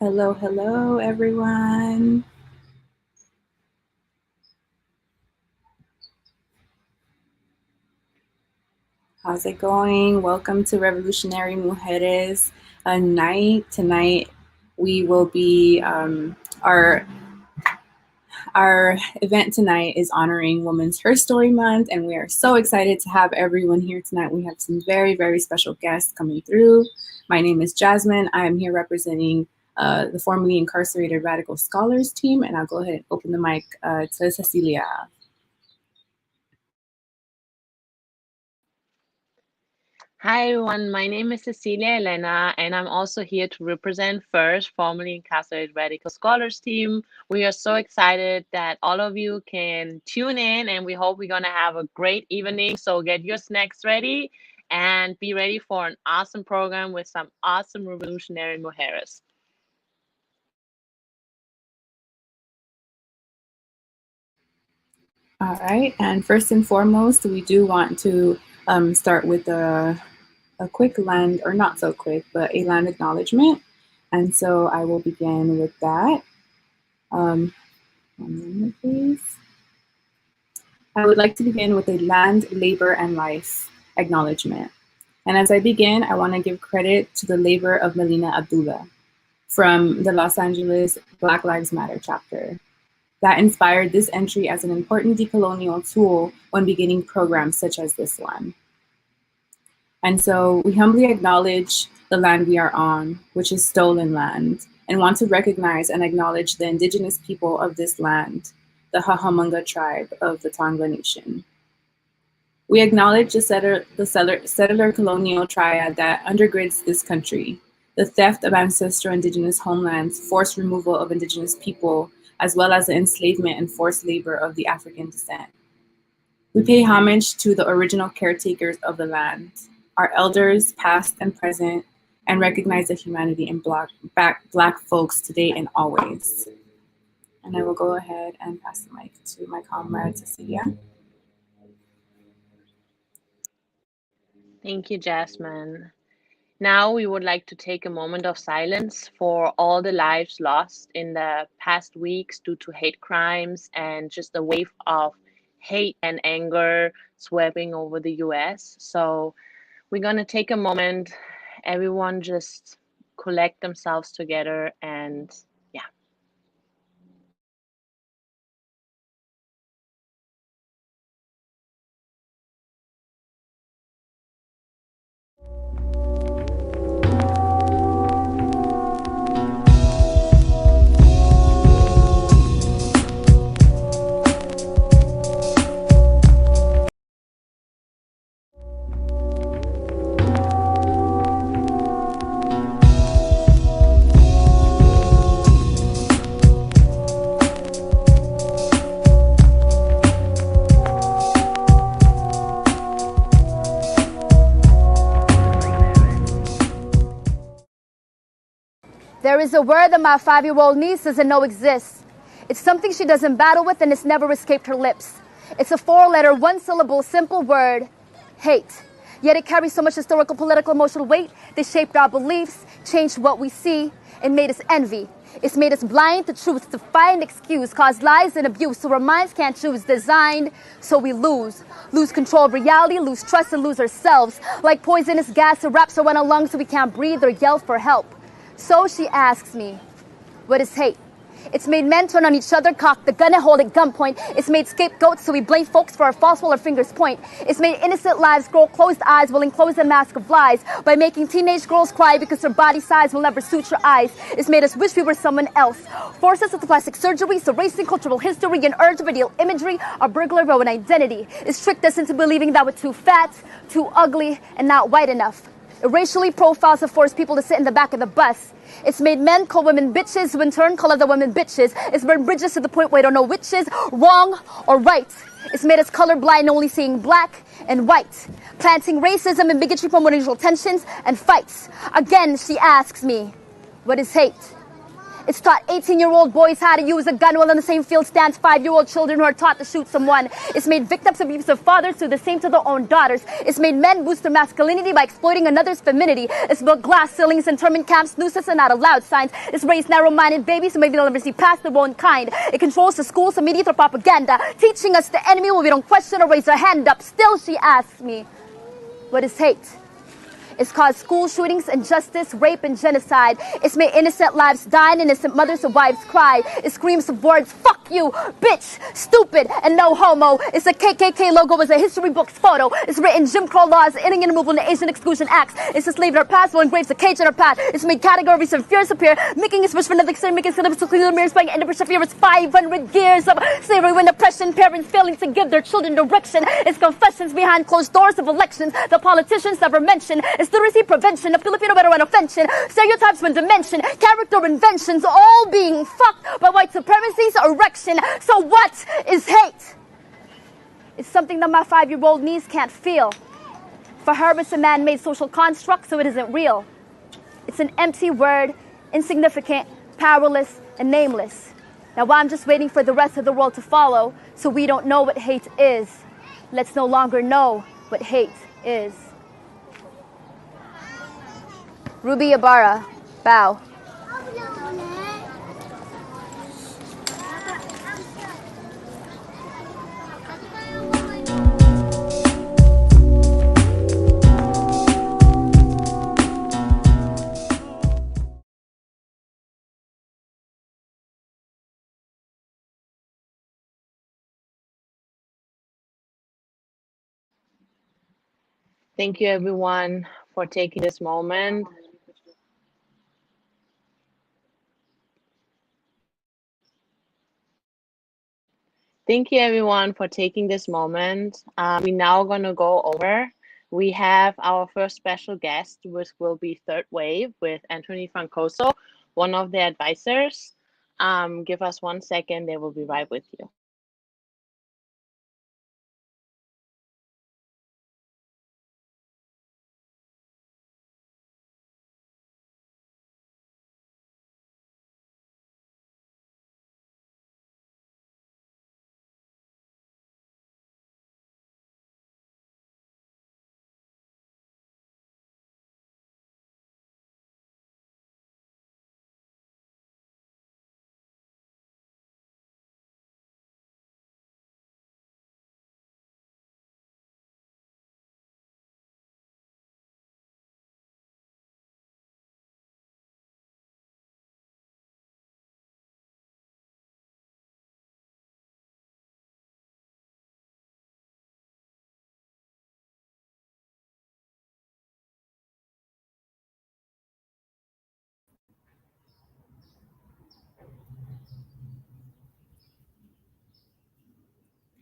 Hello, hello, everyone. How's it going? Welcome to Revolutionary Mujeres night. Tonight, we will be our event tonight is honoring Women's Herstory Month, and we are so excited to have everyone here tonight. We have some very, very special guests coming through. My name is Jasmine. I am here representing the formerly incarcerated Radical Scholars team, and I'll go ahead and open the mic to Cecilia. Hi everyone, my name is Cecilia Elena, and I'm also here to represent FIRST, formerly incarcerated Radical Scholars team. We are so excited that all of you can tune in, and we hope we're going to have a great evening. So get your snacks ready and be ready for an awesome program with some awesome revolutionary mujeres. All right, and first and foremost, we do want to start with a quick land, or not so quick, but a land acknowledgement. And so I will begin with that. One moment, please. I would like to begin with a land, labor, and life acknowledgement. And as I begin, I want to give credit to the labor of Melina Abdullah from the Los Angeles Black Lives Matter chapter that inspired this entry as an important decolonial tool when beginning programs such as this one. And so we humbly acknowledge the land we are on, which is stolen land, and want to recognize and acknowledge the indigenous people of this land, the Hahamunga tribe of the Tongva Nation. We acknowledge the settler colonial triad that undergirds this country, the theft of ancestral indigenous homelands, forced removal of indigenous people, as well as the enslavement and forced labor of the African descent. We pay homage to the original caretakers of the land, our elders, past and present, and recognize the humanity in Black folks today and always. And I will go ahead and pass the mic to my comrade, Cecilia. Thank you, Jasmine. Now we would like to take a moment of silence for all the lives lost in the past weeks due to hate crimes and just a wave of hate and anger sweeping over the US. So we're going to take a moment, everyone just collect themselves together and yeah. There is a word that my 5-year-old niece doesn't know exists. It's something she doesn't battle with and it's never escaped her lips. It's a 4-letter, 1-syllable, simple word, hate. Yet it carries so much historical, political, emotional weight. They shaped our beliefs, changed what we see, and made us envy. It's made us blind to truth, to find excuse, cause lies and abuse, so our minds can't choose. Designed so we lose control of reality, lose trust, and lose ourselves. Like poisonous gas, it wraps around our lungs so we can't breathe or yell for help. So she asks me, what is hate? It's made men turn on each other, cock the gun and hold at gunpoint. It's made scapegoats so we blame folks for our faults while our fingers point. It's made innocent lives grow closed eyes while enclosed in a mask of lies. By making teenage girls cry because their body size will never suit your eyes. It's made us wish we were someone else. Forced us with plastic surgery, erasing cultural history and urge of ideal imagery. Our burglar row and identity. It's tricked us into believing that we're too fat, too ugly, and not white enough. It racially profiles have forced people to sit in the back of the bus. It's made men call women bitches, who in turn call other women bitches. It's burned bridges to the point where they don't know which is wrong or right. It's made us colorblind, only seeing black and white. Planting racism and bigotry, promoting racial tensions and fights. Again, she asks me, what is hate? It's taught 18-year-old boys how to use a gun while in the same field stands 5-year-old children who are taught to shoot someone. It's made victims of abusive fathers do the same to their own daughters. It's made men boost their masculinity by exploiting another's femininity. It's built glass ceilings, internment camps, nooses, and not allowed signs. It's raised narrow-minded babies who maybe they'll never see past their own kind. It controls the schools and media through propaganda, teaching us the enemy when we don't question or raise our hand up. Still, she asks me, what is hate? It's caused school shootings, injustice, rape, and genocide. It's made innocent lives die and innocent mothers and wives cry. It screams of words, fuck you, bitch, stupid, and no homo. It's a KKK logo, it's a history book's photo. It's written Jim Crow laws, Indian removal, and Asian exclusion acts. It's enslaved our past while engraves a cage in our path. It's made categories and fears appear, making us wish for nothing, saying making syllabus to clean the mirrors, buying end of fear. It's 500 years of slavery when oppression, parents failing to give their children direction. It's confessions behind closed doors of elections the politicians never mention. It's literacy prevention, a Filipino veteran offension, stereotypes when dimension, character inventions, all being fucked by white supremacy's erection. So what is hate? It's something that my 5-year-old niece can't feel. For her, it's a man-made social construct, so it isn't real. It's an empty word, insignificant, powerless, and nameless. Now I'm just waiting for the rest of the world to follow, so we don't know what hate is. Let's no longer know what hate is. Ruby Ibarra, bow. Thank you, everyone, for taking this moment. Thank you, everyone, for taking this moment. We're now going to go over. We have our first special guest, which will be Third Wave with Anthony Francoso, one of the advisors. Give us 1 second. They will be right with you.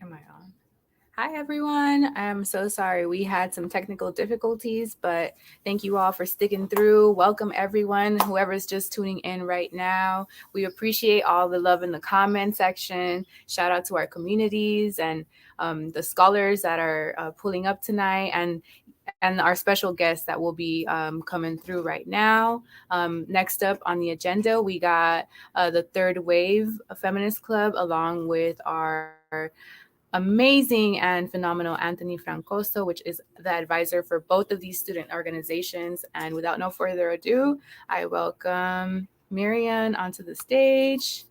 Am I on? Hi, everyone. I'm so sorry. We had some technical difficulties, but thank you all for sticking through. Welcome, everyone, whoever's just tuning in right now. We appreciate all the love in the comment section. Shout out to our communities and the scholars that are pulling up tonight, and our special guests that will be coming through right now. Next up on the agenda, we got the Third Wave Feminist Club, along with our amazing and phenomenal Anthony Francoso, which is the advisor for both of these student organizations. And without no further ado, I welcome Miriam onto the stage.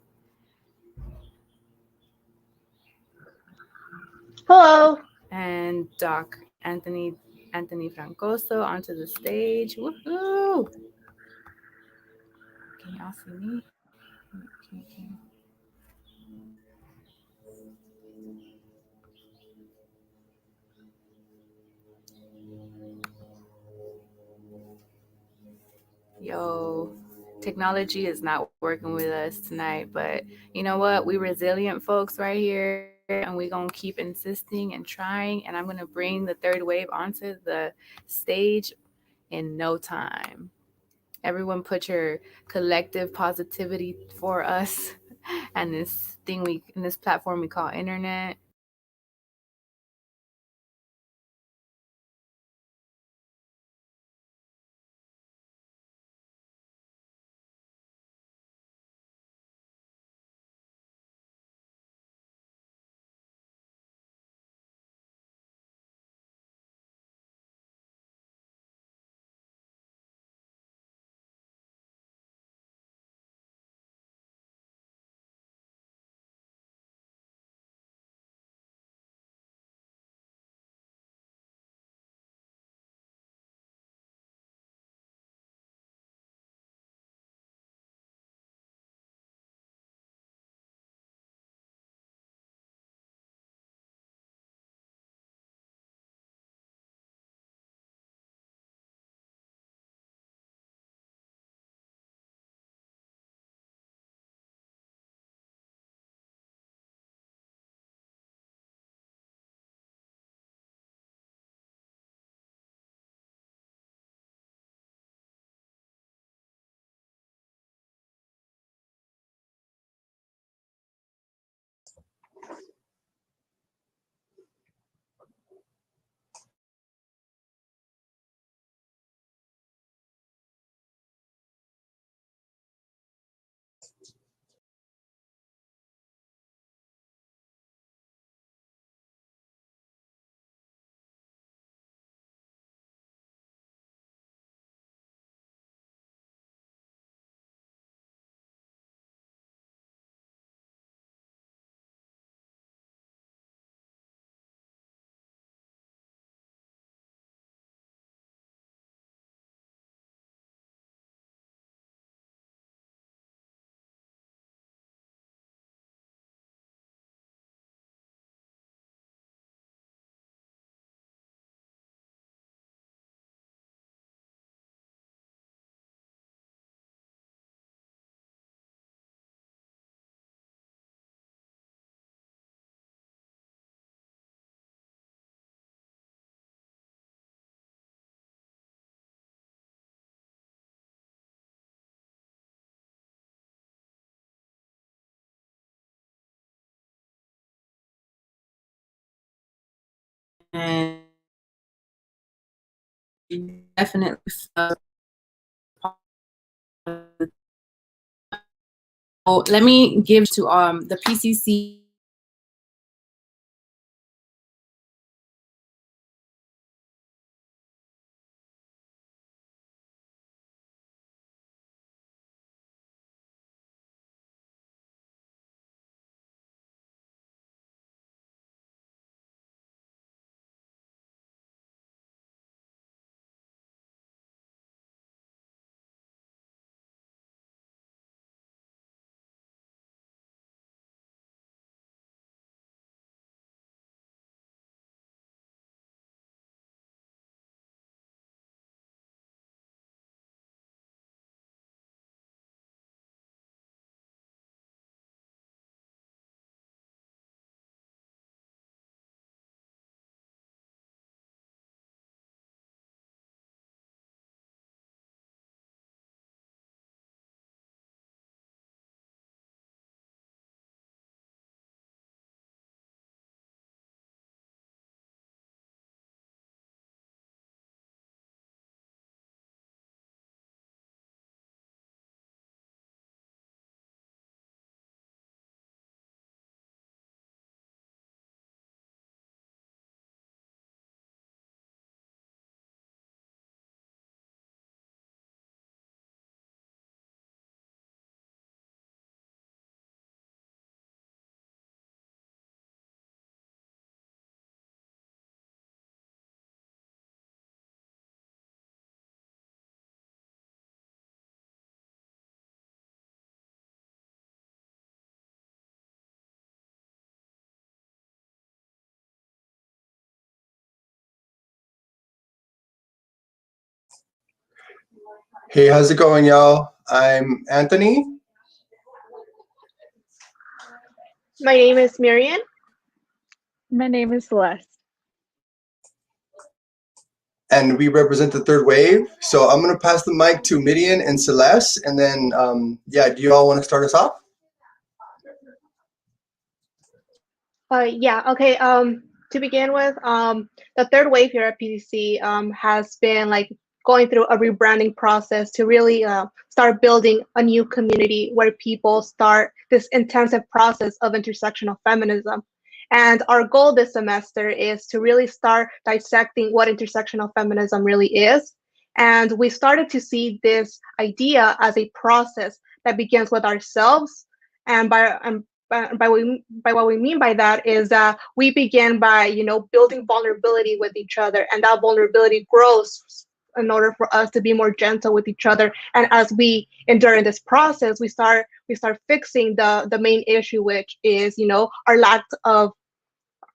Hello. And Doc Anthony Francoso onto the stage. Woohoo! Can y'all see me? Okay. Yo, technology is not working with us tonight, but you know what? We resilient folks right here, and we gonna keep insisting and trying. And I'm gonna bring the Third Wave onto the stage in no time. Everyone, put your collective positivity for us and this platform we call internet. and definitely felt. So let me give to the PCC. Hey, how's it going, y'all? I'm Anthony. My name is Marian. My name is Celeste. And we represent the third wave. So I'm going to pass the mic to Midian and Celeste. And then, yeah, do you all want to start us off? Yeah, okay. To begin with, the third wave here at PCC has been like going through a rebranding process to really start building a new community where people start this intensive process of intersectional feminism. And our goal this semester is to really start dissecting what intersectional feminism really is. And we started to see this idea as a process that begins with ourselves, and by what we mean by that is that we begin by building vulnerability with each other, and that vulnerability grows in order for us to be more gentle with each other. And as we endure in this process, we start fixing the main issue, which is our lack of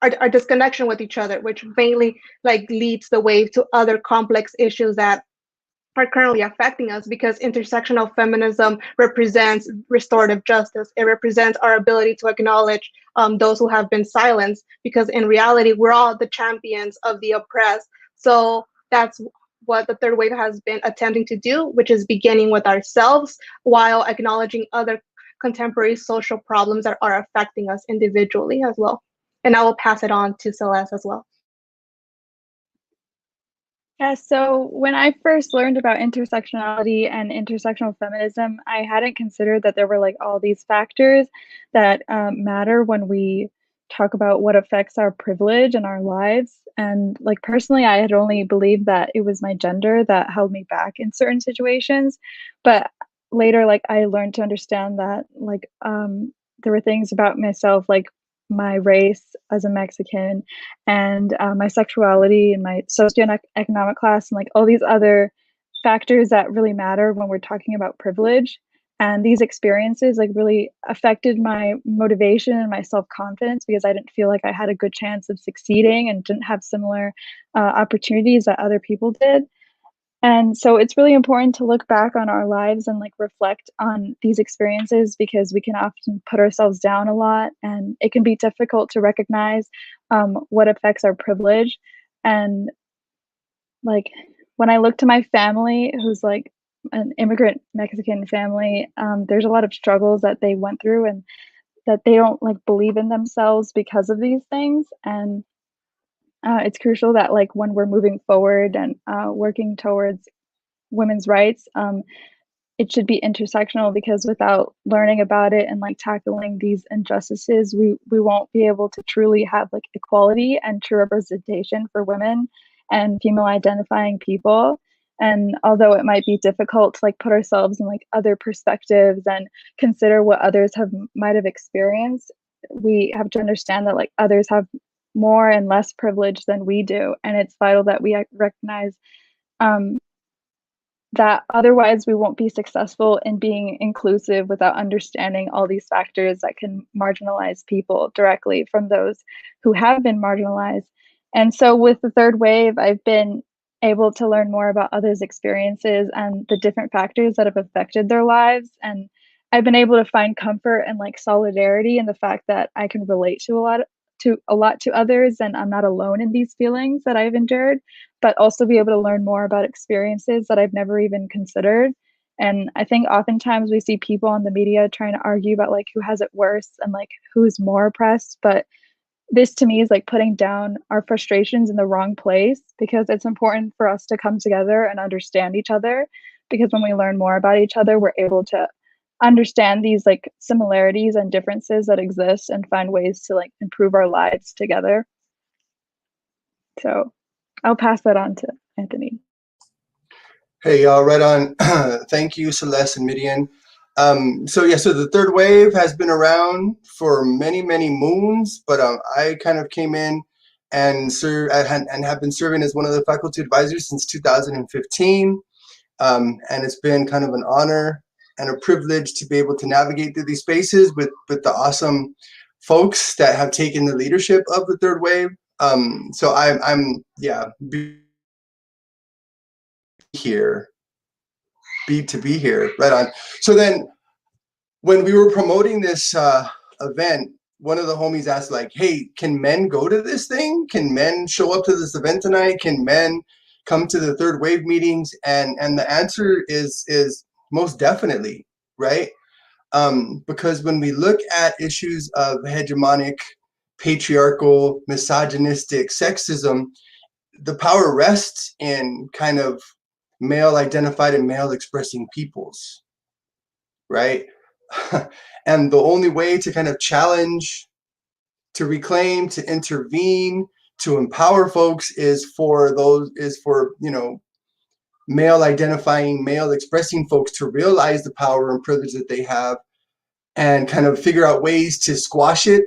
our disconnection with each other, which mainly like leads the way to other complex issues that are currently affecting us, because intersectional feminism represents restorative justice. It represents our ability to acknowledge those who have been silenced, because in reality, we're all the champions of the oppressed. So that's what the third wave has been attempting to do, which is beginning with ourselves while acknowledging other contemporary social problems that are affecting us individually as well. And I will pass it on to Celeste as well. Yeah, so when I first learned about intersectionality and intersectional feminism, I hadn't considered that there were like all these factors that matter when we talk about what affects our privilege and our lives. And like personally, I had only believed that it was my gender that held me back in certain situations. But later, like I learned to understand that like there were things about myself, like my race as a Mexican, and my sexuality and my socioeconomic class, and like all these other factors that really matter when we're talking about privilege. And these experiences like really affected my motivation and my self-confidence, because I didn't feel like I had a good chance of succeeding and didn't have similar opportunities that other people did. And so it's really important to look back on our lives and like reflect on these experiences, because we can often put ourselves down a lot, and it can be difficult to recognize what affects our privilege. And like when I look to my family, who's like an immigrant Mexican family, there's a lot of struggles that they went through, and that they don't like believe in themselves because of these things. And It's crucial that like when we're moving forward and working towards women's rights, it should be intersectional, because without learning about it and like tackling these injustices, we won't be able to truly have like equality and true representation for women and female identifying people. And although it might be difficult to like put ourselves in like other perspectives and consider what others might have experienced, we have to understand that like others have more and less privilege than we do, and it's vital that we recognize um, that otherwise we won't be successful in being inclusive without understanding all these factors that can marginalize people directly from those who have been marginalized. And so with the third wave, I've been able to learn more about others' experiences and the different factors that have affected their lives. And I've been able to find comfort and like solidarity in the fact that I can relate to a lot to others, and I'm not alone in these feelings that I've endured, but also be able to learn more about experiences that I've never even considered. And I think oftentimes we see people on the media trying to argue about like who has it worse and like who's more oppressed, but this to me is like putting down our frustrations in the wrong place, because it's important for us to come together and understand each other, because when we learn more about each other, we're able to understand these like similarities and differences that exist and find ways to like improve our lives together. So I'll pass that on to Anthony. Hey, y'all, right on. Thank you, Celeste and Midian. So the third wave has been around for many, many moons, but I kind of came in and have been serving as one of the faculty advisors since 2015. And it's been kind of an honor and a privilege to be able to navigate through these spaces with the awesome folks that have taken the leadership of the third wave. So I'm here, to be here, right on. So then when we were promoting this event, one of the homies asked like, hey, can men go to this thing? Can men show up to this event tonight? Can men come to the third wave meetings? And the answer is most definitely, right? Because when we look at issues of hegemonic, patriarchal, misogynistic sexism, the power rests in kind of male identified and male expressing peoples, right? And the only way to kind of challenge, to reclaim, to intervene, to empower folks is for male identifying, male expressing folks to realize the power and privilege that they have and kind of figure out ways to squash it,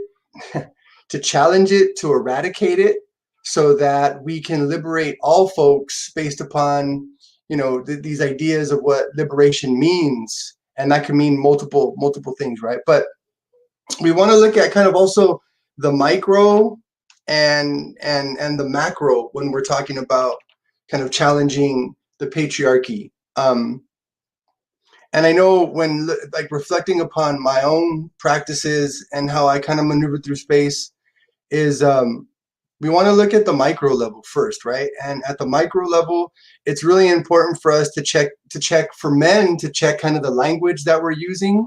to challenge it, to eradicate it, so that we can liberate all folks based upon these ideas of what liberation means. And that can mean multiple things, right? But we want to look at kind of also the micro and the macro when we're talking about kind of challenging the patriarchy. And I know when like reflecting upon my own practices and how I kind of maneuver through space is we want to look at the micro level first, right? And at the micro level, it's really important for us to check for men to check kind of the language that we're using,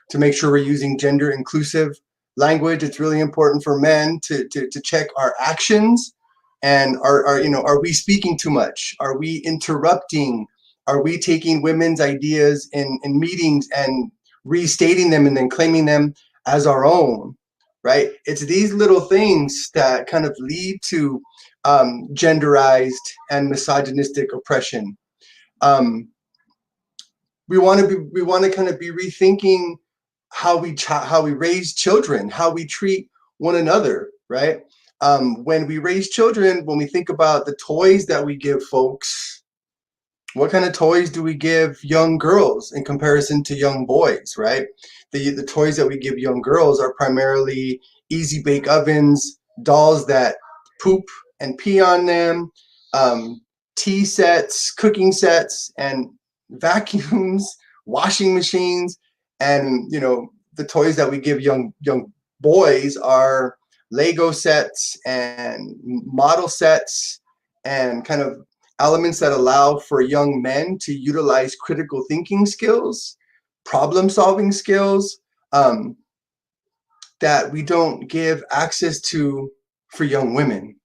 to make sure we're using gender inclusive language. It's really important for men to check our actions, and are we speaking too much? Are we interrupting? Are we taking women's ideas in meetings and restating them and then claiming them as our own? Right? It's these little things that kind of lead to genderized and misogynistic oppression. We want to kind of be rethinking how we raise children, how we treat one another, right? When we raise children, when we think about the toys that we give folks, what kind of toys do we give young girls in comparison to young boys, right? The toys that we give young girls are primarily easy bake ovens, dolls that poop and pee on them, tea sets, cooking sets, and vacuums, washing machines. And the toys that we give young boys are Lego sets and model sets and kind of elements that allow for young men to utilize critical thinking skills, problem solving skills, that we don't give access to for young women,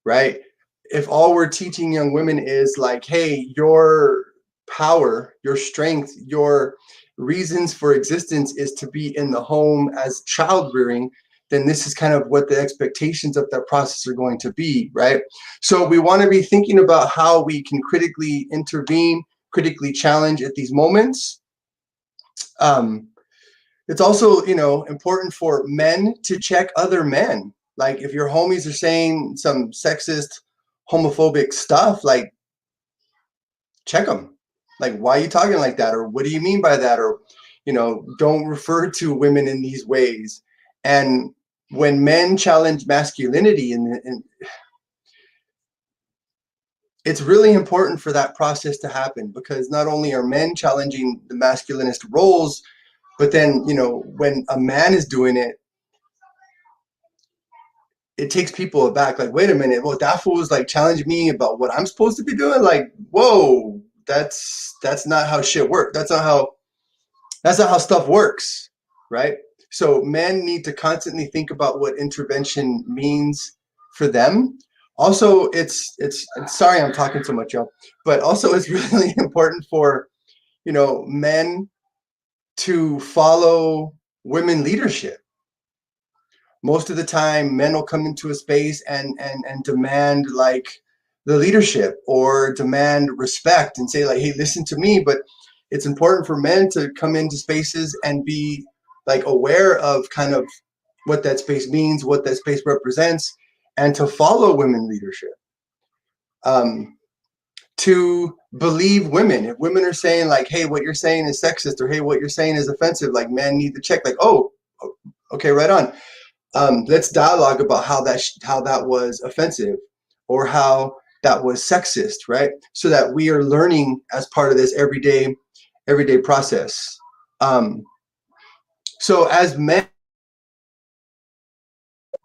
right? If all we're teaching young women is like, hey, your power, your strength, your reasons for existence is to be in the home as child rearing, then this is kind of what the expectations of that process are going to be, right? So we want to be thinking about how we can critically intervene, critically challenge at these moments. It's also, you know, important for men to check other men. Like if your homies are saying some sexist, homophobic stuff, like check them. Like, why are you talking like that? Or what do you mean by that? Or, you know, don't refer to women in these ways. And when men challenge masculinity, and it's really important for that process to happen, because not only are men challenging the masculinist roles, but then, you know, when a man is doing it, it takes people aback. Like, wait a minute, well, that fool was like challenging me about what I'm supposed to be doing. Like, whoa, that's not how shit works. That's not how stuff works, right? So men need to constantly think about what intervention means for them. Also, it's sorry I'm talking so much, y'all, but also it's really important for, you know, men to follow women leadership. Most of the time men will come into a space and demand like the leadership or demand respect and say like, hey, listen to me. But it's important for men to come into spaces and be like aware of kind of what that space means, what that space represents, and to follow women leadership. To believe women. If women are saying like, hey, what you're saying is sexist, or hey, what you're saying is offensive, like men need to check like, oh, okay, right on. Let's dialogue about how that was offensive or how that was sexist, right? So that we are learning as part of this everyday process. So as men,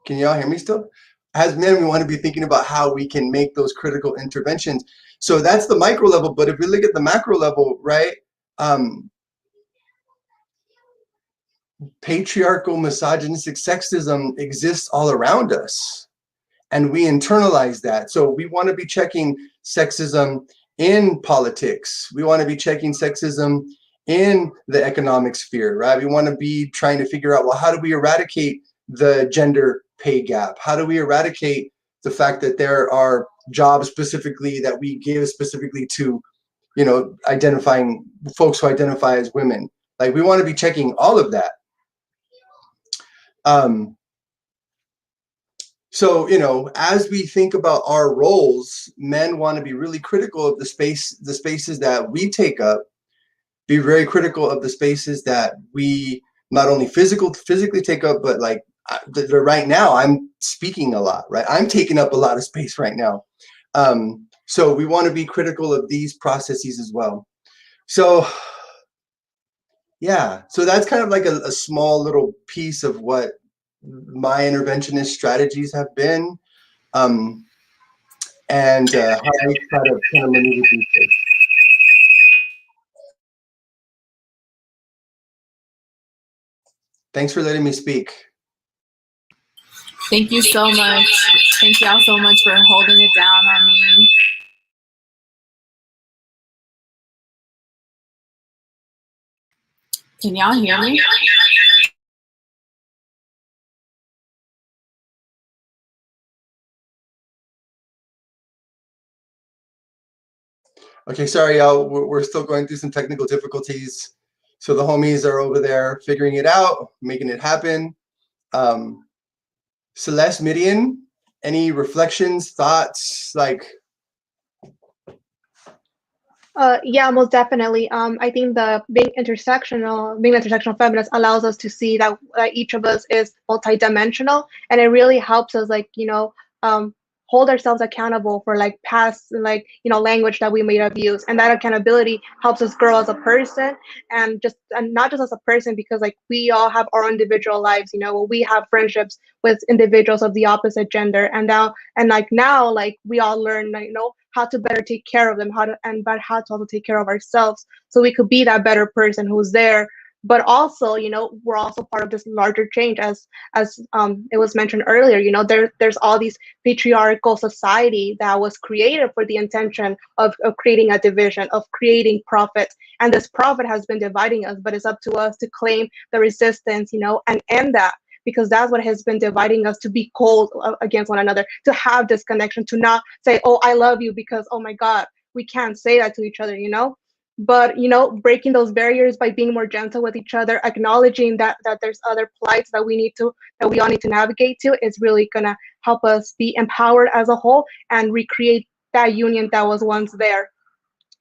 can y'all hear me still? As men, we want to be thinking about how we can make those critical interventions. So that's the micro level. But if we look at the macro level, right? Patriarchal, misogynistic sexism exists all around us, and we internalize that. So we want to be checking sexism in politics. We want to be checking sexism in the economic sphere, right? We want to be trying to figure out, well, how do we eradicate the gender pay gap? How do we eradicate the fact that there are jobs specifically that we give specifically to, you know, identifying folks who identify as women? Like, we want to be checking all of that. So, you know, as we think about our roles, men want to be really critical of the spaces that we take up, be very critical of the spaces that we not only physically take up, but like right now I'm speaking a lot, right? I'm taking up a lot of space right now. So we want to be critical of these processes as well. So yeah, so that's kind of like a small little piece of what my interventionist strategies have been, and how I try to kind of maneuver through things. Thanks for letting me speak. Thank you so much. Thank y'all so much for holding it down on me. Can y'all hear me? Okay, sorry, y'all. We're still going through some technical difficulties. So the homies are over there figuring it out, making it happen. Celeste, Midian, any reflections, thoughts? Like, Yeah, most definitely. I think the being intersectional feminist allows us to see that each of us is multidimensional, and it really helps us, like, you know, hold ourselves accountable for like past, like, you know, language that we may have used, and that accountability helps us grow as a person, and not just as a person, because like we all have our individual lives. You know, we have friendships with individuals of the opposite gender, and now like we all learn, you know, how to better take care of them, how to also take care of ourselves, so we could be that better person who's there but also, you know, we're also part of this larger change, as it was mentioned earlier. You know, there's all these patriarchal society that was created for the intention of creating a division, of creating profit, and this profit has been dividing us, but it's up to us to claim the resistance, you know, and end that, because that's what has been dividing us, to be cold against one another, to have this connection, to not say, oh, I love you, because, oh my God, we can't say that to each other, you know? But, you know, breaking those barriers by being more gentle with each other, acknowledging that there's other plights that we all need to navigate to, is really gonna help us be empowered as a whole and recreate that union that was once there.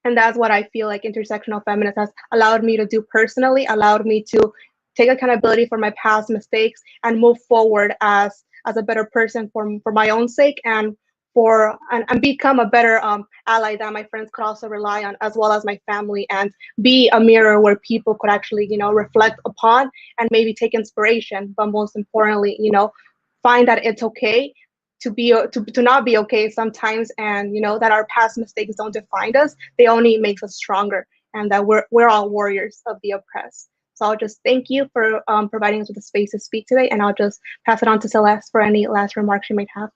And that's what I feel like intersectional feminist has allowed me to do personally, allowed me to take accountability for my past mistakes and move forward as a better person for my own sake, and and become a better ally that my friends could also rely on, as well as my family, and be a mirror where people could actually, you know, reflect upon and maybe take inspiration, but most importantly, you know, find that it's okay to be to not be okay sometimes, and you know that our past mistakes don't define us, they only make us stronger, and that we're all warriors of the oppressed. So I'll just thank you for providing us with the space to speak today, and I'll just pass it on to Celeste for any last remarks you might have.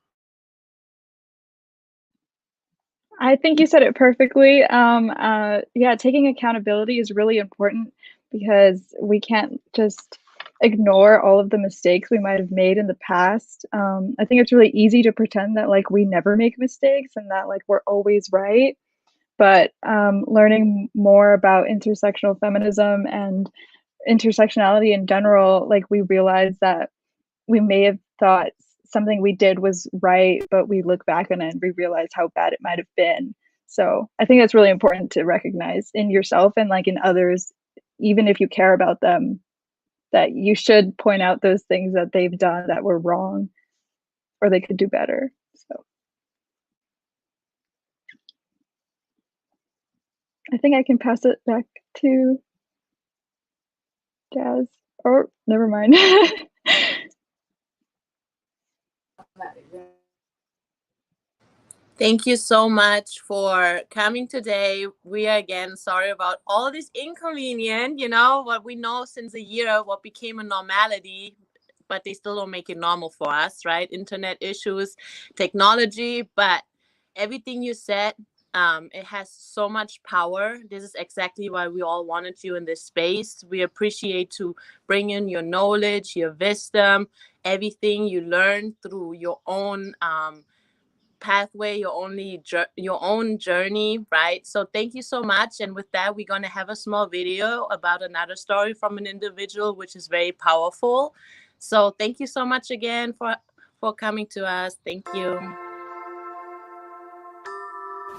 I think you said it perfectly. Yeah, taking accountability is really important, because we can't just ignore all of the mistakes we might have made in the past. I think it's really easy to pretend that like we never make mistakes and that like we're always right. But learning more about intersectional feminism and intersectionality in general, like we realize that we may have thought something we did was right, but we look back on it and we realize how bad it might have been. So I think that's really important to recognize in yourself and like in others, even if you care about them, that you should point out those things that they've done that were wrong or they could do better. So I think I can pass it back to Jazz. Or never mind. Thank you so much for coming today. We are again sorry about all this inconvenience, you know, what we know since a year, what became a normality, but they still don't make it normal for us, right? Internet issues, technology, but everything you said, it has so much power. This is exactly why we all wanted you in this space. We appreciate to bring in your knowledge, your wisdom, everything you learned through your own pathway, your own journey, right? So thank you so much. And with that, we're going to have a small video about another story from an individual, which is very powerful. So thank you so much again for coming to us. Thank you.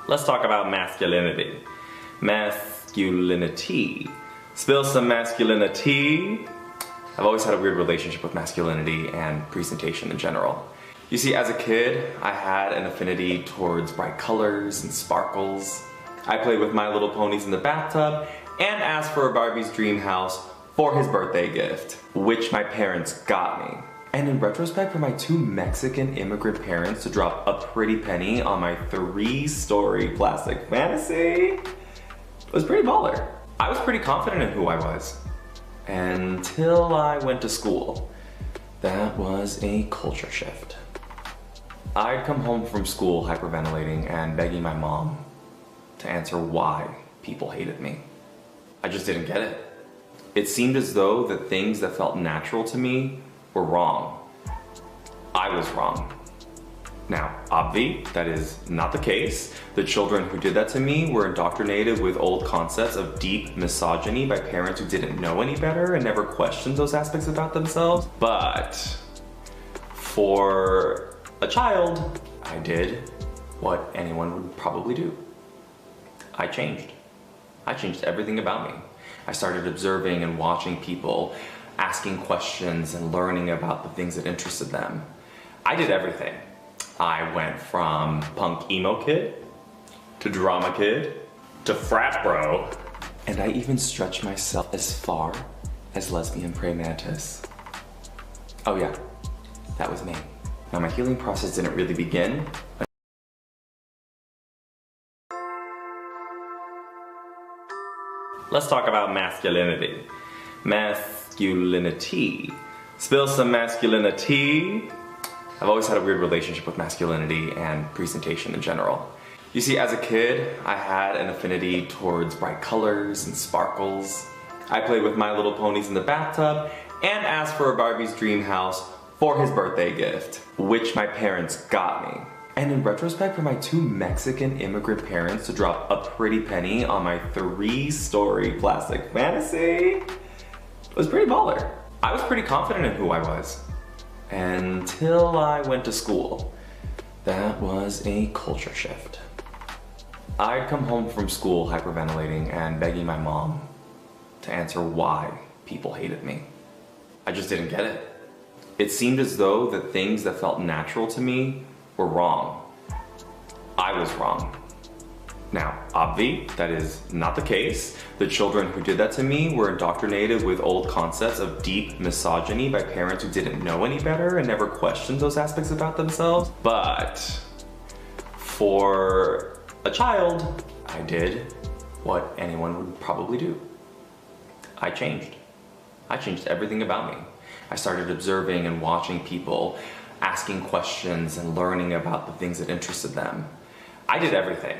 Let's talk about masculinity. Masculinity. Spill some masculinity. I've always had a weird relationship with masculinity and presentation in general. You see, as a kid, I had an affinity towards bright colors and sparkles. I played with My Little Ponies in the bathtub and asked for a Barbie's dream house for his birthday gift, which my parents got me. And in retrospect, for my 2 Mexican immigrant parents to drop a pretty penny on my 3-story plastic fantasy, it was pretty baller. I was pretty confident in who I was, until I went to school. That was a culture shift. I'd come home from school hyperventilating and begging my mom to answer why people hated me. I just didn't get it. It seemed as though the things that felt natural to me were wrong. I was wrong. Now, obvi, that is not the case. The children who did that to me were indoctrinated with old concepts of deep misogyny by parents who didn't know any better and never questioned those aspects about themselves. But for a child, I did what anyone would probably do. I changed. I changed everything about me. I started observing and watching people, asking questions and learning about the things that interested them. I did everything. I went from punk emo kid, to drama kid, to frat bro, and I even stretched myself as far as lesbian praying mantis. Oh yeah, that was me. Now my healing process didn't really begin. Let's talk about masculinity. Masculinity. Spill some masculinity. I've always had a weird relationship with masculinity and presentation in general. You see, as a kid, I had an affinity towards bright colors and sparkles. I played with My Little Ponies in the bathtub and asked for a Barbie's dream house for his birthday gift, which my parents got me. And in retrospect, for my 2 Mexican immigrant parents to drop a pretty penny on my 3-story plastic fantasy was pretty baller. I was pretty confident in who I was until I went to school. That was a culture shift. I'd come home from school hyperventilating and begging my mom to answer why people hated me. I just didn't get it. It seemed as though the things that felt natural to me were wrong. I was wrong. Now, obvi, that is not the case. The children who did that to me were indoctrinated with old concepts of deep misogyny by parents who didn't know any better and never questioned those aspects about themselves. But for a child, I did what anyone would probably do. I changed. I changed everything about me. I started observing and watching people, asking questions and learning about the things that interested them. I did everything.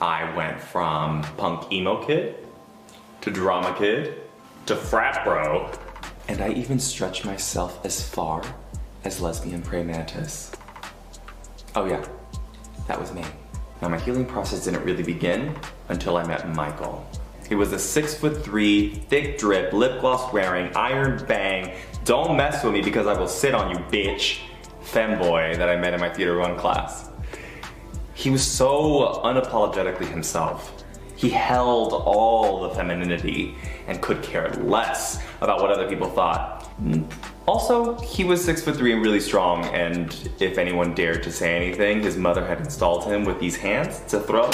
I went from punk emo kid, to drama kid, to frat bro, and I even stretched myself as far as lesbian praying mantis. Oh yeah, that was me. Now my healing process didn't really begin until I met Michael. He was a 6'3", thick drip, lip gloss wearing, iron bang, don't mess with me because I will sit on you bitch, femboy that I met in my theater 1 class. He was so unapologetically himself. He held all the femininity and could care less about what other people thought. Also, he was 6'3" and really strong, and if anyone dared to say anything, his mother had installed him with these hands to throw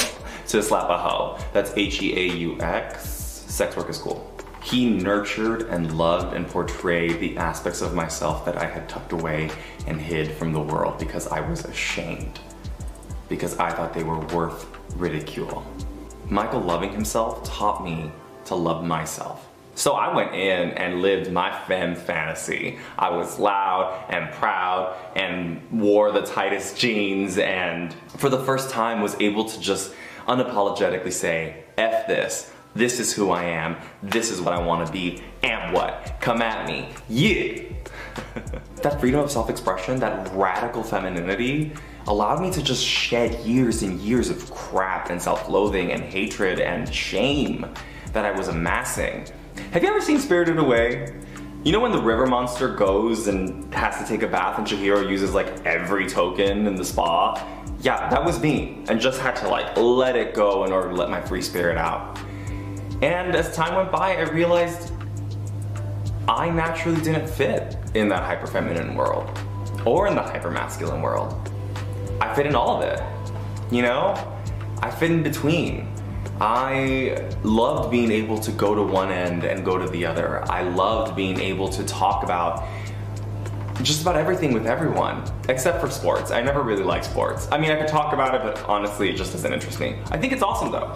to slap a hoe. That's H-E-A-U-X. Sex work is cool. He nurtured and loved and portrayed the aspects of myself that I had tucked away and hid from the world because I was ashamed. Because I thought they were worth ridicule. Michael loving himself taught me to love myself. So I went in and lived my femme fantasy. I was loud and proud and wore the tightest jeans, and for the first time was able to just unapologetically say, F this. This is who I am. This is what I want to be. And what? Come at me. Yeah. That freedom of self-expression, that radical femininity, allowed me to just shed years and years of crap and self-loathing and hatred and shame that I was amassing. Have you ever seen Spirited Away? You know when the river monster goes and has to take a bath and Chihiro uses like every token in the spa? Yeah, that was me, and just had to like let it go in order to let my free spirit out. And as time went by, I realized I naturally didn't fit in that hyper-feminine world or in the hyper-masculine world. I fit in all of it, you know? I fit in between. I loved being able to go to one end and go to the other. I loved being able to talk about just about everything with everyone, except for sports. I never really liked sports. I mean, I could talk about it, but honestly, it just doesn't interest me. I think it's awesome though.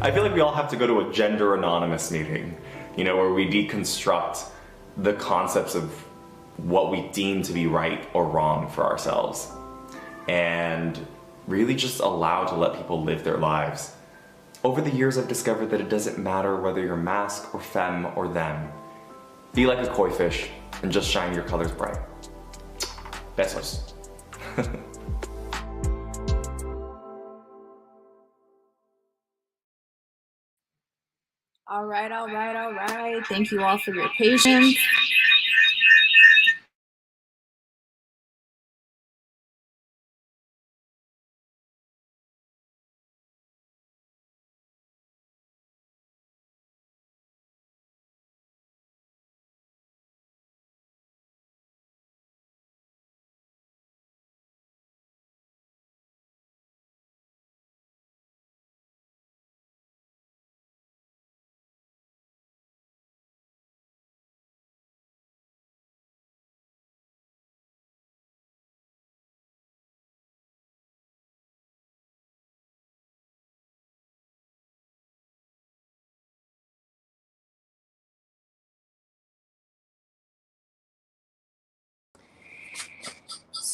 I feel like we all have to go to a gender anonymous meeting, you know, where we deconstruct the concepts of what we deem to be right or wrong for ourselves. And really just allow to let people live their lives. Over the years, I've discovered that it doesn't matter whether you're masc or femme or them. Be like a koi fish and just shine your colors bright. Besos. All right, all right, all right. Thank you all for your patience.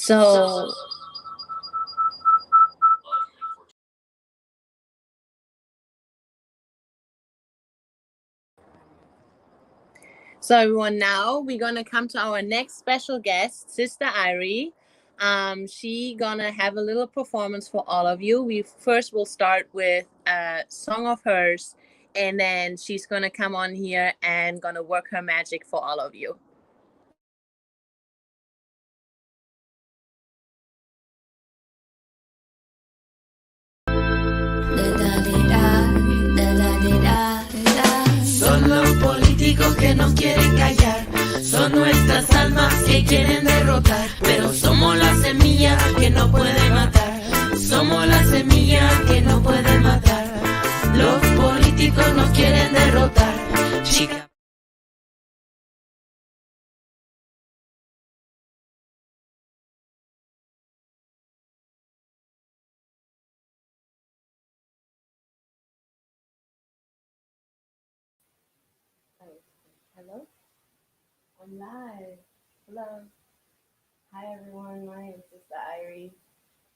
So everyone, now we're gonna come to our next special guest, Sister Irie. She gonna have a little performance for all of you. We first will start with a song of hers, and then she's gonna come on here and gonna work her magic for all of you. Son los políticos que nos quieren callar, son nuestras almas que quieren derrotar, pero somos la semilla que no puede matar, somos la semilla que no puede matar. Los políticos nos quieren derrotar, chicas. Hello? I'm live. Hello. Hi everyone, my name is Sister Irie.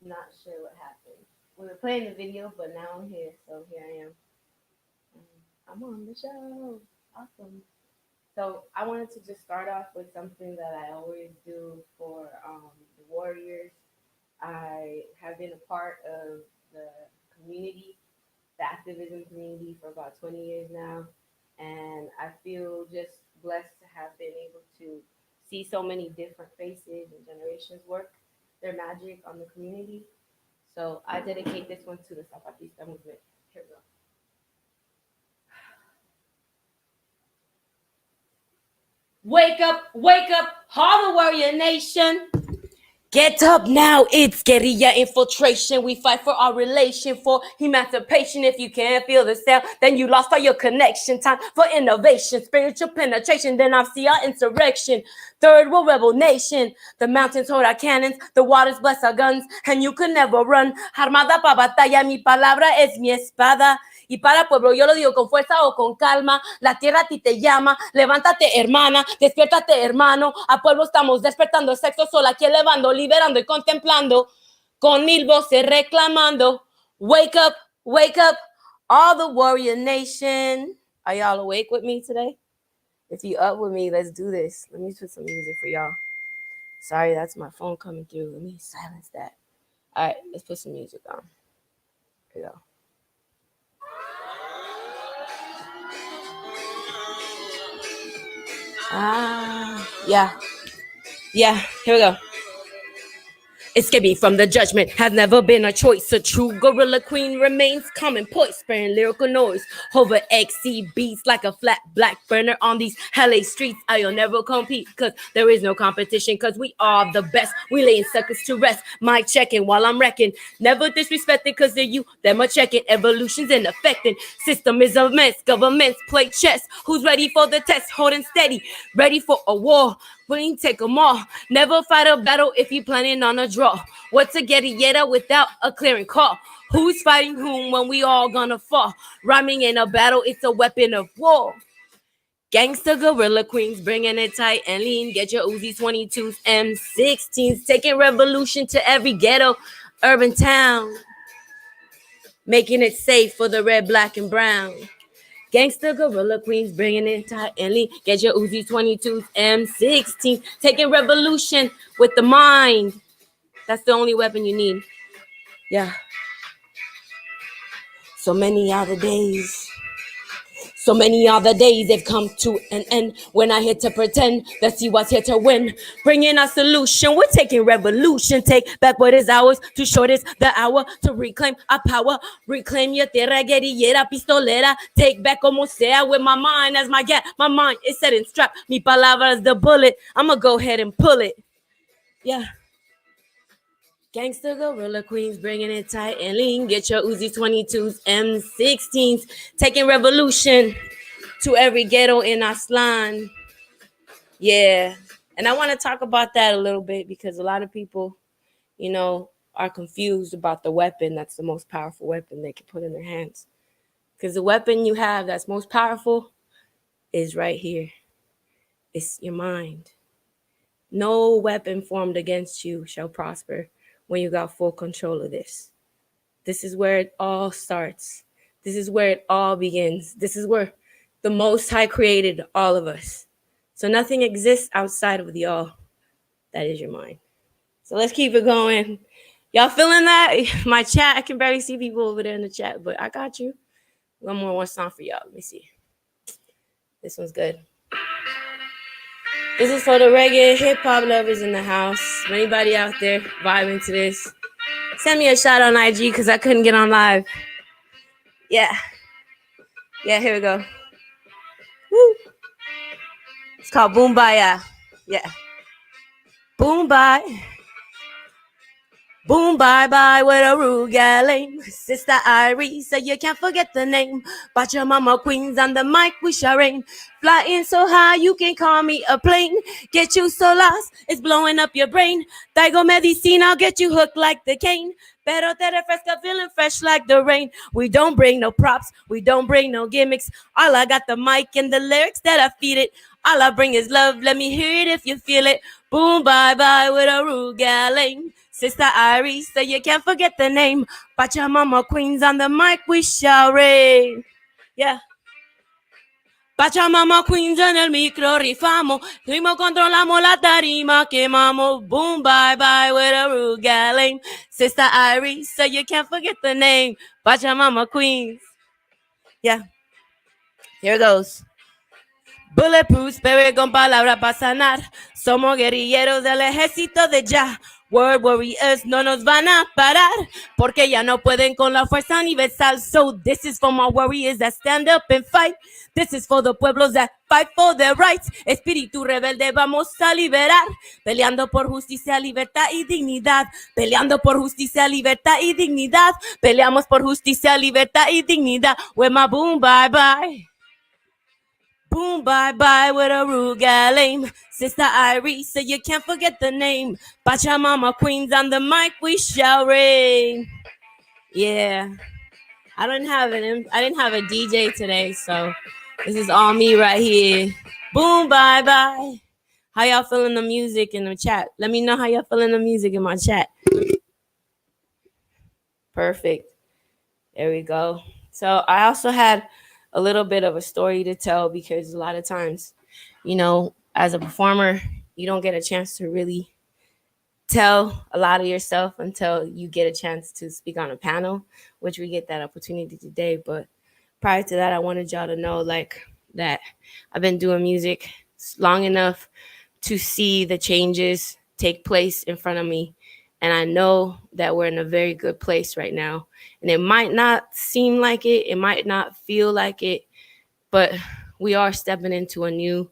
Not sure what happened. We were playing the video, but now I'm here, so here I am. I'm on the show. Awesome. So I wanted to just start off with something that I always do for the warriors. I have been a part of the community, the activism community, for about 20 years now. And I feel just blessed to have been able to see so many different faces and generations work their magic on the community. So I dedicate this one to the Zapatista movement. Here we go. Wake up, Harlem Warrior Nation. Get up now, it's guerrilla infiltration. We fight for our relation, for emancipation. If you can't feel the sound, then you lost all your connection. Time for innovation, spiritual penetration. Then I see our insurrection. Third world rebel nation. The mountains hold our cannons, the waters bless our guns, and you can never run. Armada pa batalla, mi palabra es mi espada. Y para pueblo, yo lo digo con fuerza o con calma. La tierra a ti te llama. Levántate, hermana. Despiértate, hermano. A pueblo estamos despertando. El sexo sola aquí elevando, liberando y contemplando. Con mil voces reclamando. Wake up, all the warrior nation. Are y'all awake with me today? If you up with me, let's do this. Let me put some music for y'all. Sorry, that's my phone coming through. Let me silence that. All right, let's put some music on. Here we go. Yeah, here we go. Escaping from the judgment has never been a choice. A true gorilla queen remains commonplace, sparing lyrical noise over XC beats like a flat black burner on these LA streets. I'll never compete, cause there is no competition, cause we are the best. We laying suckers to rest. Mic checking while I'm wrecking. Never disrespected, cause they're you, them a checking. Evolution's in affecting. System is a mess. Governments play chess. Who's ready for the test? Holding steady. Ready for a war. Bring, take them all. Never fight a battle if you're planning on a draw. What's a guerrillera without a clearing call? Who's fighting whom when we all gonna fall? Rhyming in a battle, it's a weapon of war. Gangsta guerrilla queens, bringing it tight and lean. Get your Uzi 22s, M16s, taking revolution to every ghetto, urban town. Making it safe for the red, black, and brown. Gangsta guerrilla queens, bringing it tight and lean. Get your Uzi 22s, M16, taking revolution with the mind. That's the only weapon you need. Yeah. So many are the days they've come to an end. When I hit to pretend, let's see what's here to win. Bringing a solution, we're taking revolution. Take back what is ours, too short is the hour to reclaim our power. Reclaim your tierra, guerrillera, pistolera. Take back como sea with my mind as my gap. My mind is set in strap. Mi palabra is the bullet. I'ma go ahead and pull it. Yeah. Gangsta guerrilla queens, bringing it tight and lean. Get your Uzi 22s, M16s, taking revolution to every ghetto in Aslan. Yeah, and I want to talk about that a little bit because a lot of people, are confused about the weapon that's the most powerful weapon they can put in their hands. Because the weapon you have that's most powerful is right here. It's your mind. No weapon formed against you shall prosper when you got full control of this. This is where it all starts. This is where it all begins. This is where the Most High created all of us. So nothing exists outside of the all. That is your mind. So let's keep it going. Y'all feeling that? My chat, I can barely see people over there in the chat, but I got you. One song for y'all. Let me see. This one's good. This is for the reggae hip-hop lovers in the house. Anybody out there vibing to this, send me a shout on IG because I couldn't get on live. Yeah, here we go. Woo. It's called Boom Bye. Yeah. Boom Bye. Boom bye bye with a rude gal lame. Sister Irie, so you can't forget the name. But your mama queens on the mic, we shall reign. Flying so high, you can call me a plane. Get you so lost, it's blowing up your brain. Daigo medicine, I'll get you hooked like the cane. Pero te refresca, feeling fresh like the rain. We don't bring no props, we don't bring no gimmicks. All I got the mic and the lyrics that I feed it. All I bring is love, let me hear it if you feel it. Boom bye bye with a rude gal lame. Sister Irie, so you can't forget the name. Pachamama queens on the mic, we shall reign. Yeah. Pachamama queens en el micro rifamos. Ritmo controlamos la tarima, quemamos. Boom, bye, bye, with a rude gal lame. Sister Irie, so you can't forget the name. Pachamama queens. Yeah. Here it goes. Bulletproof spirit con palabras para sanar. Somos guerrilleros del ejército de ya. Word warriors no nos van a parar, porque ya no pueden con la fuerza universal. So this is for my warriors that stand up and fight. This is for the pueblos that fight for their rights. Espíritu rebelde vamos a liberar. Peleando por justicia, libertad y dignidad. Peleando por justicia, libertad y dignidad. Peleamos por justicia, libertad y dignidad. With my boom, bye, bye. Boom, bye, bye, with a rude gal lame. Sister Irie, so you can't forget the name. Pachamama queens on the mic, we shall reign. Yeah. I didn't have a DJ today, so this is all me right here. Boom, bye, bye. How y'all feeling the music in the chat? Let me know how y'all feeling the music in my chat. Perfect. There we go. So I also had a little bit of a story to tell, because a lot of times, you know, as a performer, you don't get a chance to really tell a lot of yourself until you get a chance to speak on a panel, which we get that opportunity today. But prior to that, I wanted y'all to know, like, that I've been doing music long enough to see the changes take place in front of me. And I know that we're in a very good place right now. And it might not seem like it, it might not feel like it, but we are stepping into a new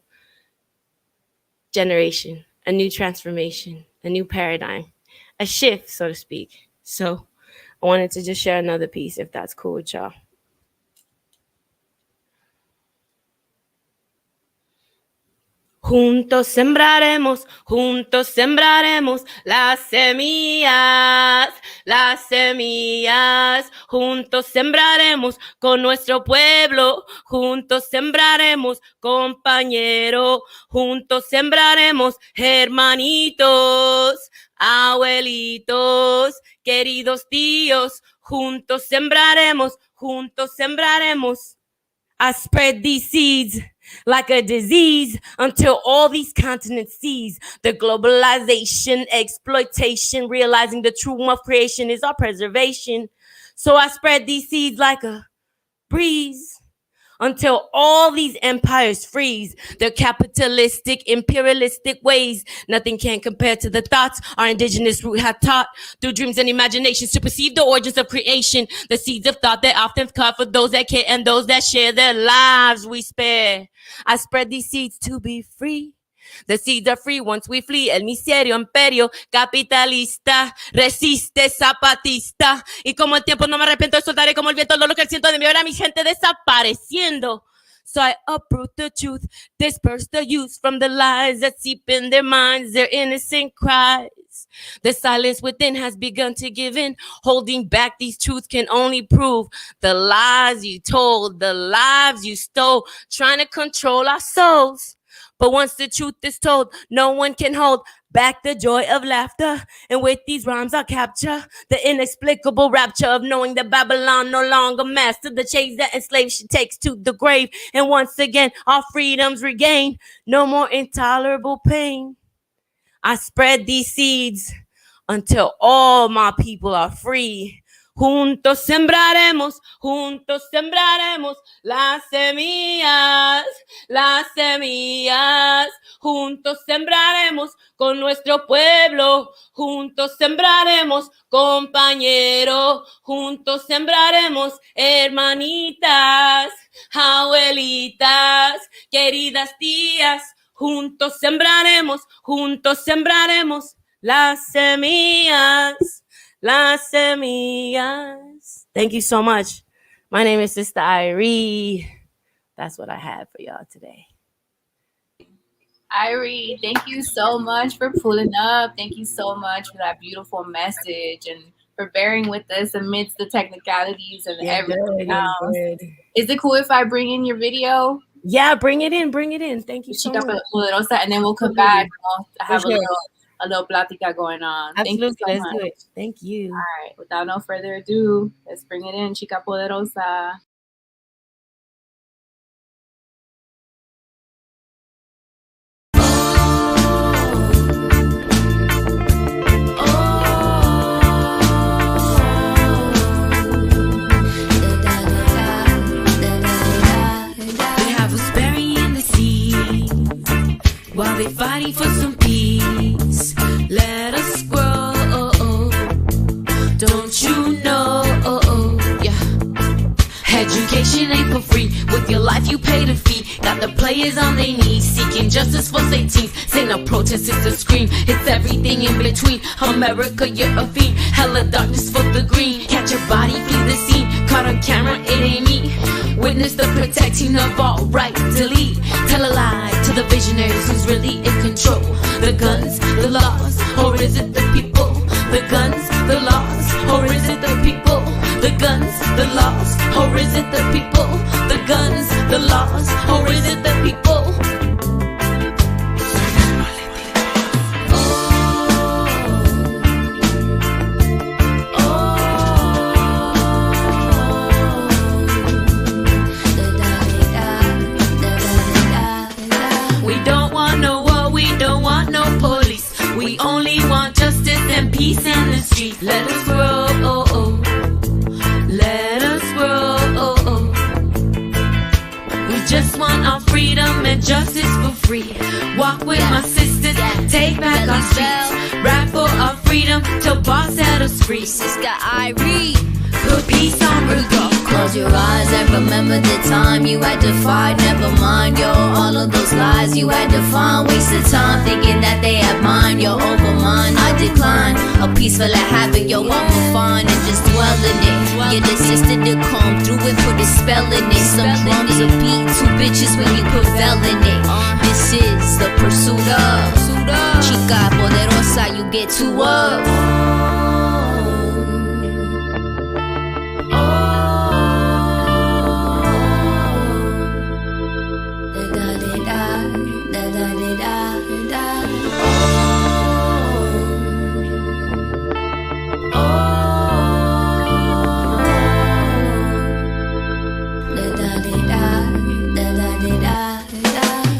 generation, a new transformation, a new paradigm, a shift, so to speak. So I wanted to just share another piece, if that's cool with y'all. Juntos sembraremos las semillas, juntos sembraremos con nuestro pueblo, juntos sembraremos compañero, juntos sembraremos hermanitos, abuelitos, queridos tíos, juntos sembraremos. I spread these seeds like a disease until all these continents seize the globalization, exploitation, realizing the true of creation is our preservation. So I spread these seeds like a breeze until all these empires freeze their capitalistic, imperialistic ways. Nothing can compare to the thoughts our indigenous root have taught through dreams and imaginations to perceive the origins of creation. The seeds of thought that often cut for those that care and those that share their lives we spare. I spread these seeds to be free. The seeds are free once we flee el miserio imperio capitalista. Resiste zapatista. Y como el tiempo no me arrepiento, soltaré como el viento lo que siento de mi hora, mi gente desapareciendo. So I uproot the truth, disperse the youth from the lies that seep in their minds, their innocent cries. The silence within has begun to give in. Holding back these truths can only prove the lies you told, the lives you stole, trying to control our souls. But once the truth is told, no one can hold back the joy of laughter. And with these rhymes, I'll capture the inexplicable rapture of knowing that Babylon no longer master the chains that enslave she takes to the grave. And once again, our freedoms regain. No more intolerable pain. I spread these seeds until all my people are free. Juntos sembraremos las semillas. Juntos sembraremos con nuestro pueblo. Juntos sembraremos, compañero. Juntos sembraremos, hermanitas, abuelitas, queridas tías. Juntos sembraremos las semillas. Las semillas. Thank you so much. My name is Sister Irie. That's what I have for y'all today. Irie, thank you so much for pulling up. Thank you so much for that beautiful message and for bearing with us amidst the technicalities and everything else. Is it cool if I bring in your video? Yeah, bring it in. Thank you so much. Chicas Poderosas, and then we'll come back and we'll have a little plática going on. Absolutely. Thank you so Let's much. do it. Thank you. All right. Without no further ado, let's bring it in. Chica Poderosa. They have us burying the seed while they're fighting for some peace. Let us grow. Don't you know? Yeah. Education ain't for free. With your life you pay the fee. Got the players on their knees seeking justice for their teens. Say no protest, it's a scream. It's everything in between. America, you're a fiend. Hella darkness for the green. Catch your body, flee the scene. Caught on camera, it ain't me. Witness the protecting of all right to lead. Tell a lie to the visionaries who's really in control. The guns, the laws, or is it the people? The guns, the laws, or is it the people? The guns, the laws, or is it the people? The guns, the laws, or is it the people? We don't want no war, we don't want no police. We only want justice and peace in the street. Let us grow, let us grow. We just want our freedom and justice for free. Walk with my sisters, take back our streets. Rap for our freedom till boss set us free. Sister Irie, put peace on repeat. Close your eyes and remember the time you had to fight. Never mind, yo, all of those lies you had to find. Waste of time thinking that they have mine. You're over mine, I decline. A peaceful habit, yo, I'ma find and just dwell in it. Get a sister to come through and put a spell in it. Some drums a beat, two bitches when you put vel in it. This is the pursuit of Chica Poderosa, you get to up.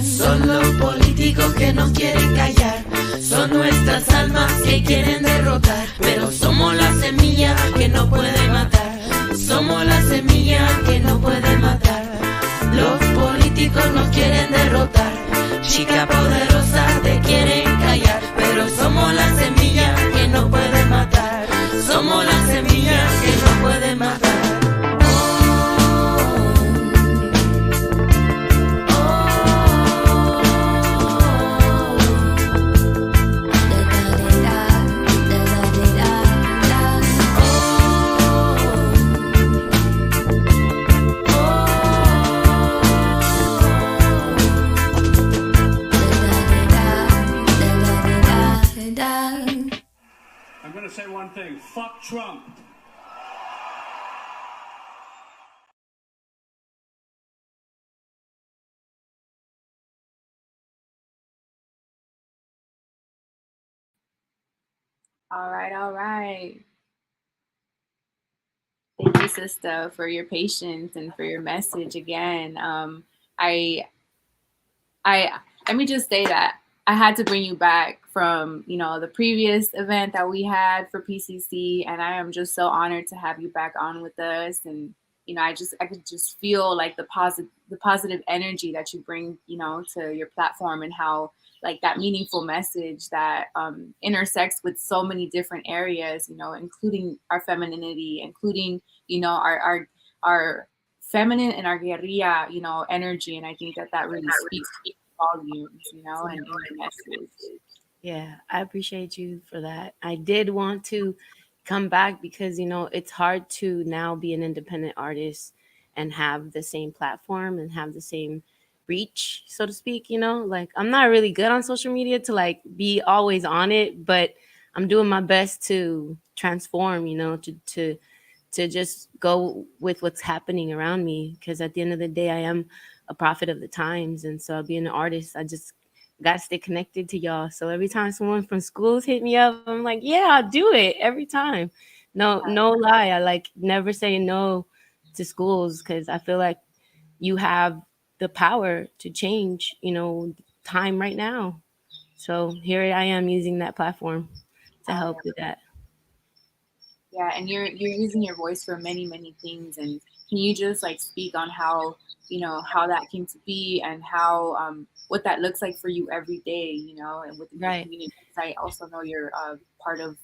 Son los políticos que nos quieren callar. Son nuestras almas que quieren derrotar. Pero somos la semilla que no puede matar. Somos la semilla que no puede matar. Los políticos nos quieren derrotar. Chica poderosa te quieren callar. Pero somos la semilla que no puede matar. Somos la semilla que no puede matar. I'm going to say one thing. Fuck Trump. All right, all right. Thank you, sister, for your patience and for your message again. I I let me just say that I had to bring you back from the previous event that we had for PCC, and I am just so honored to have you back on with us. And I could just feel like the positive energy that you bring to your platform, and how like that meaningful message that intersects with so many different areas, including our femininity, including our feminine and our guerrilla, energy. And I think that that really speaks volumes, and in your message. Yeah, I appreciate you for that. I did want to come back because, it's hard to now be an independent artist and have the same platform and have the same reach, so to speak, Like I'm not really good on social media to like be always on it, but I'm doing my best to transform, to just go with what's happening around me because at the end of the day I am a prophet of the times, and so being an artist I just got to stay connected to y'all. So every time someone from schools hit me up, I'm like, yeah, I'll do it every time. No lie, I like never say no to schools because I feel like you have the power to change time right now. So here I am using that platform to Oh, help yeah. with that. Yeah, and you're using your voice for many many things. And can you just like speak on how how that came to be, and how what that looks like for you every day, and within your Right. community? 'Cause I also know you're part of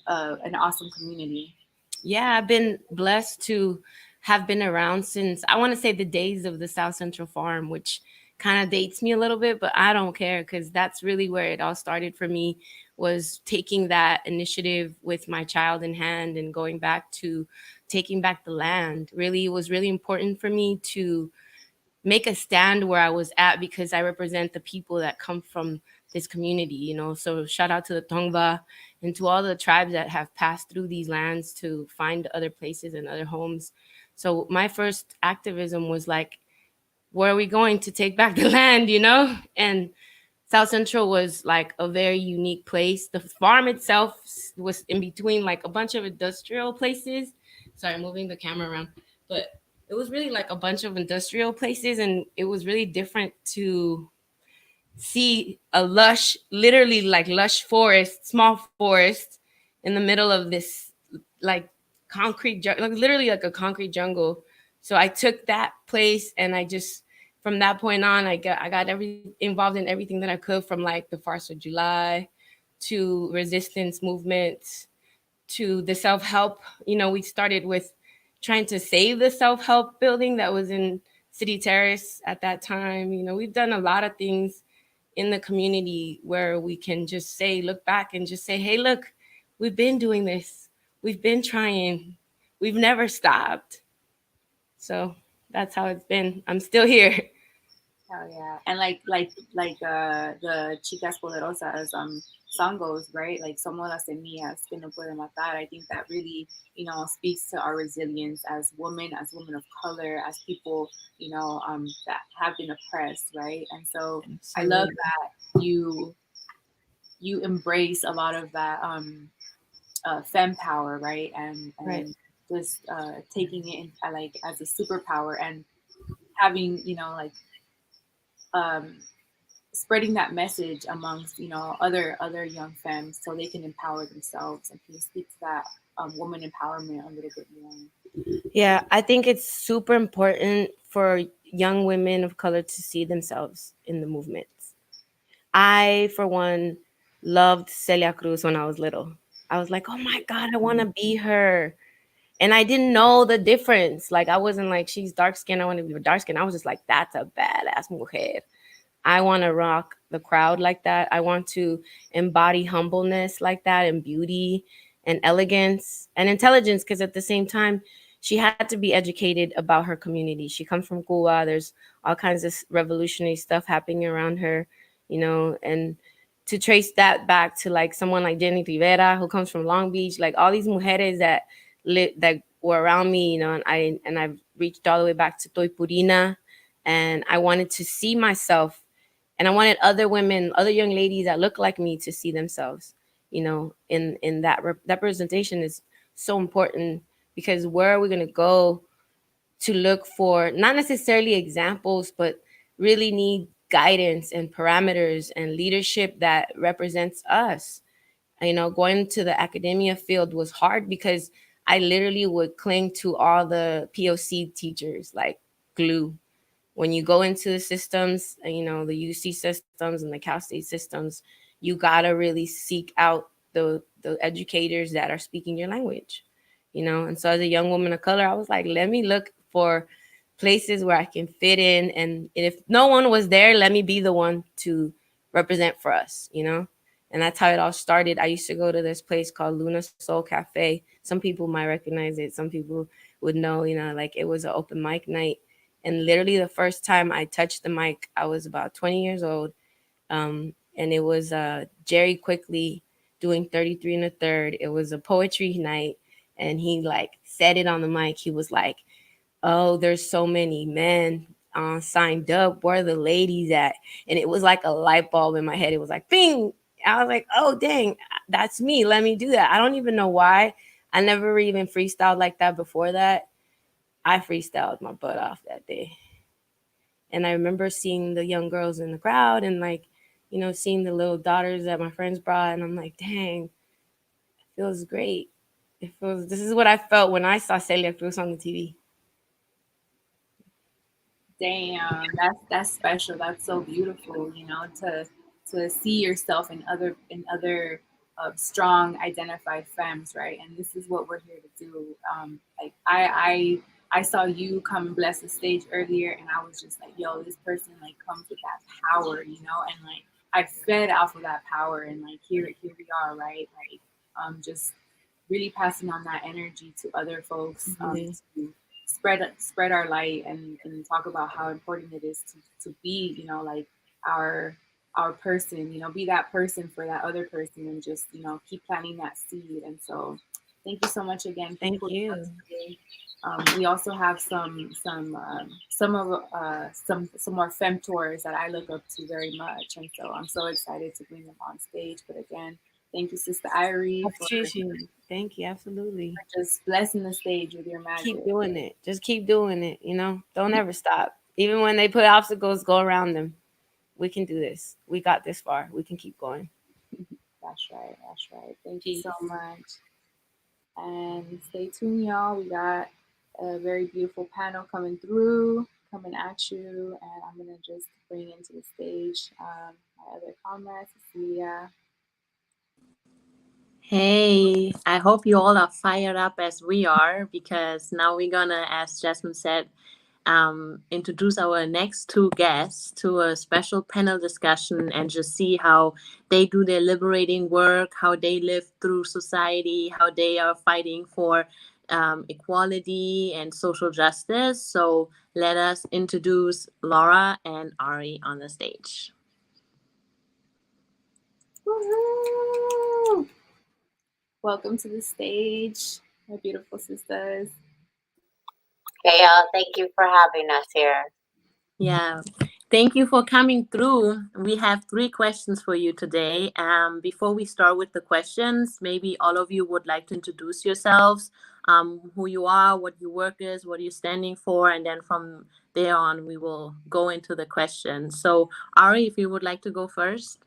an awesome community. Yeah, I've been blessed to have been around since I want to say the days of the South Central Farm, which kind of dates me a little bit, but I don't care because that's really where it all started for me, was taking that initiative with my child in hand and going back to taking back the land. Really, it was really important for me to make a stand where I was at because I represent the people that come from this community, So shout out to the Tongva and to all the tribes that have passed through these lands to find other places and other homes. So my first activism was like, where are we going to take back the land, And South Central was like a very unique place. The farm itself was in between like a bunch of industrial places. Sorry, moving the camera around. But it was really like a bunch of industrial places, and it was really different to see a lush, literally like lush forest, small forest in the middle of this like like literally like a concrete jungle. So I took that place and I just from that point on I got involved in everything that I could, from like the Farce of July to resistance movements to the self-help. We started with trying to save the self-help building that was in City Terrace at that time. We've done a lot of things in the community where we can just say, look back and just say, hey, look, we've been doing this. We've been trying. We've never stopped. So that's how it's been. I'm still here. Oh yeah, and like the Chicas Poderosas song goes, right? Like somos las semillas que no pueden matar. I think that really speaks to our resilience as women of color, as people that have been oppressed, right? And so I love Absolutely. that you embrace a lot of that fem power, right? Right. And just taking it in, like as a superpower, and having um, spreading that message amongst other young femmes so they can empower themselves. And can you speak to that woman empowerment a little bit more? Yeah, I think it's super important for young women of color to see themselves in the movements. I, for one, loved Celia Cruz when I was little. I was like, oh my God, I want to be her. And I didn't know the difference. Like, I wasn't like, she's dark skinned, I want to be dark skinned. I was just like, that's a badass mujer. I want to rock the crowd like that. I want to embody humbleness like that, and beauty and elegance and intelligence. Because at the same time, she had to be educated about her community. She comes from Cuba. There's all kinds of revolutionary stuff happening around her, and to trace that back to like someone like Jenny Rivera, who comes from Long Beach, like all these mujeres that were around me, and I've reached all the way back to Toy Purina, and I wanted to see myself, and I wanted other women, other young ladies that look like me to see themselves in that representation is so important, because where are we going to go to look for not necessarily examples, but really need guidance and parameters and leadership that represents us. Going to the academia field was hard because I literally would cling to all the POC teachers like glue. When you go into the systems, the UC systems and the Cal State systems, you gotta really seek out the educators that are speaking your language. And so as a young woman of color, I was like, let me look for places where I can fit in, and if no one was there, let me be the one to represent for us. And that's how it all started. I used to go to this place called Luna Soul Cafe. Some people might recognize it. Some people would know, like it was an open mic night. And literally the first time I touched the mic, I was about 20 years old. And it was Jerry Quickly doing 33 and a third. It was a poetry night. And he like said it on the mic. He was like, oh, there's so many men signed up. Where are the ladies at? And it was like a light bulb in my head. It was like, bing. I was like, oh, dang, that's me. Let me do that. I don't even know why. I never even freestyled like that before that. I freestyled my butt off that day. And I remember seeing the young girls in the crowd and like, seeing the little daughters that my friends brought. And I'm like, dang, it feels great. This is what I felt when I saw Celia Cruz on the TV. Damn, that's special. That's so beautiful, to see yourself in other strong identified femmes, right? And this is what we're here to do. Like I saw you come and bless the stage earlier, and I was just like, yo, this person like comes with that power, and like I fed off of that power, and like here we are, right? Like just really passing on that energy to other folks, to spread our light and talk about how important it is to be, like our person, be that person for that other person, and just keep planting that seed. And so thank you so much again. Thank you. We also have some more femtors that I look up to very much, and so I'm so excited to bring them on stage. But again, thank you, Sister Irie, thank you, absolutely, for just blessing the stage with your magic. Keep doing it. Just keep doing it. Don't ever stop. Even when they put obstacles, go around them. We can do this. We got this far. We can keep going. That's right. That's right. Thank you so much. And stay tuned, y'all. We got a very beautiful panel coming at you. And I'm going to just bring into the stage my other comrade, Cecilia. Hey, I hope you all are fired up as we are, because now we're gonna, as Jasmine said, introduce our next two guests to a special panel discussion and just see how they do their liberating work, how they live through society, how they are fighting for equality and social justice. So let us introduce Laura and Ari on the stage. Woo-hoo! Welcome to the stage, my beautiful sisters. Hey, y'all. Thank you for having us here. Yeah. Thank you for coming through. We have 3 questions for you today. Before we start with the questions, maybe all of you would like to introduce yourselves, who you are, what your work is, what you're standing for, and then from there on, we will go into the questions. So, Ari, if you would like to go first.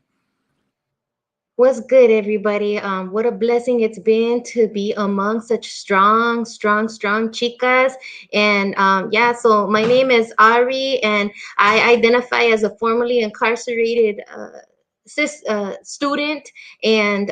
What's good, everybody? What a blessing it's been to be among such strong chicas. And yeah, so my name is Ari, and I identify as a formerly incarcerated student. And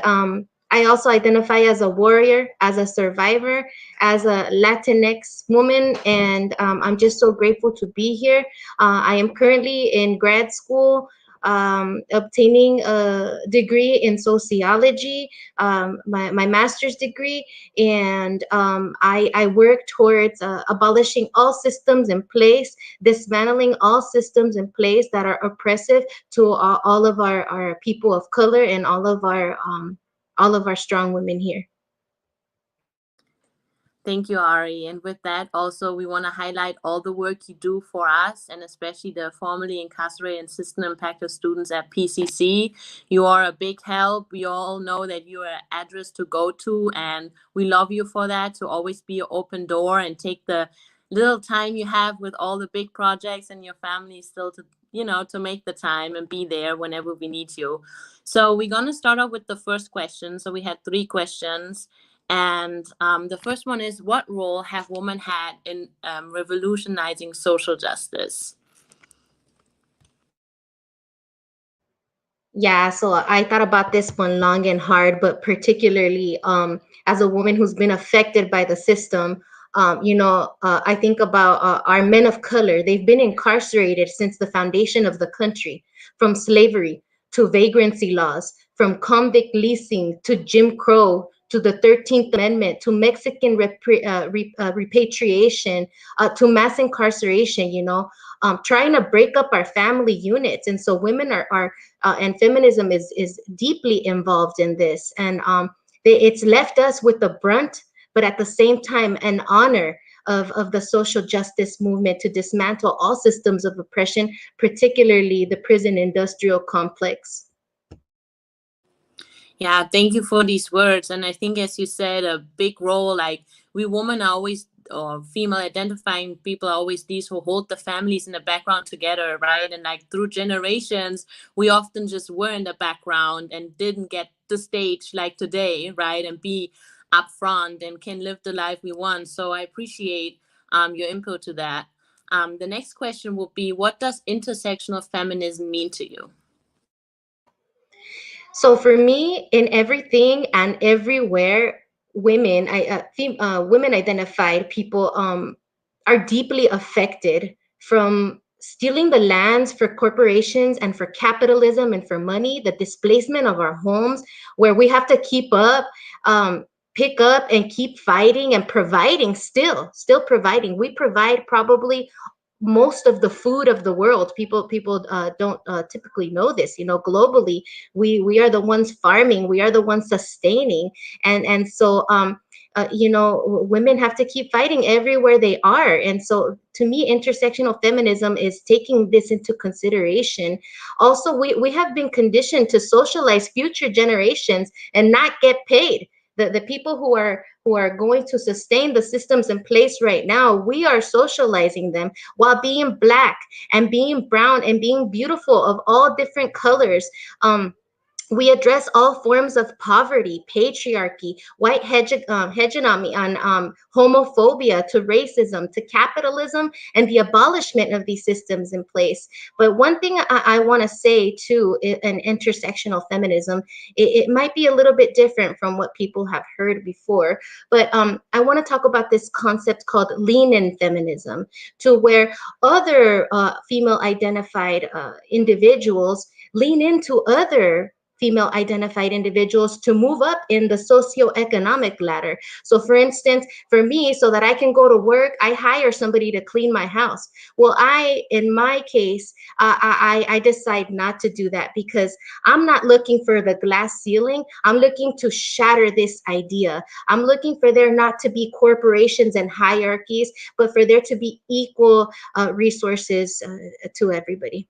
I also identify as a warrior, as a survivor, as a Latinx woman. And I'm just so grateful to be here. I am currently in grad school, obtaining a degree in sociology, my master's degree, and I work towards abolishing all systems in place, dismantling all systems in place that are oppressive to all of our people of color and all of our strong women here. Thank you, Ari. And with that, also, we want to highlight all the work you do for us, and especially the formerly incarcerated and system impacted students at PCC. You are a big help. We all know that you are an address to go to, and we love you for that, to always be an open door and take the little time you have with all the big projects and your family still to, to make the time and be there whenever we need you. So we're going to start off with the first question. So we had 3 questions. And the first one is, what role have women had in revolutionizing social justice? Yeah, so I thought about this one long and hard, but particularly as a woman who's been affected by the system, I think about our men of color. They've been incarcerated since the foundation of the country, from slavery to vagrancy laws, from convict leasing to Jim Crow to the 13th Amendment to Mexican repatriation to mass incarceration, trying to break up our family units. And so women are and feminism is deeply involved in this. And it's left us with the brunt, but at the same time, an honor of the social justice movement to dismantle all systems of oppression, particularly the prison industrial complex. Yeah, thank you for these words. And I think, as you said, a big role, like we women are always, or female identifying people are always these who hold the families in the background together, right? And like through generations, we often just were in the background and didn't get the stage like today, right? And be upfront and can live the life we want. So I appreciate your input to that. The next question would be, what does intersectional feminism mean to you? So for me, in everything and everywhere, women identified people are deeply affected from stealing the lands for corporations and for capitalism and for money, the displacement of our homes, where we have to keep up, pick up and keep fighting and providing, still providing. We provide probably most of the food of the world. People don't typically know this. Globally, we are the ones farming, we are the ones sustaining, and so women have to keep fighting everywhere they are. And so to me, intersectional feminism is taking this into consideration. Also, we have been conditioned to socialize future generations and not get paid. The people who are going to sustain the systems in place right now, we are socializing them while being Black and being brown and being beautiful of all different colors. We address all forms of poverty, patriarchy, white hegemony, on homophobia, to racism, to capitalism, and the abolishment of these systems in place. But one thing I want to say too, in intersectional feminism, it might be a little bit different from what people have heard before. But I want to talk about this concept called lean-in feminism, to where other female-identified individuals lean into other female identified individuals to move up in the socioeconomic ladder. So for instance, for me, so that I can go to work, I hire somebody to clean my house. Well, in my case, I decide not to do that, because I'm not looking for the glass ceiling. I'm looking to shatter this idea. I'm looking for there not to be corporations and hierarchies, but for there to be equal resources to everybody.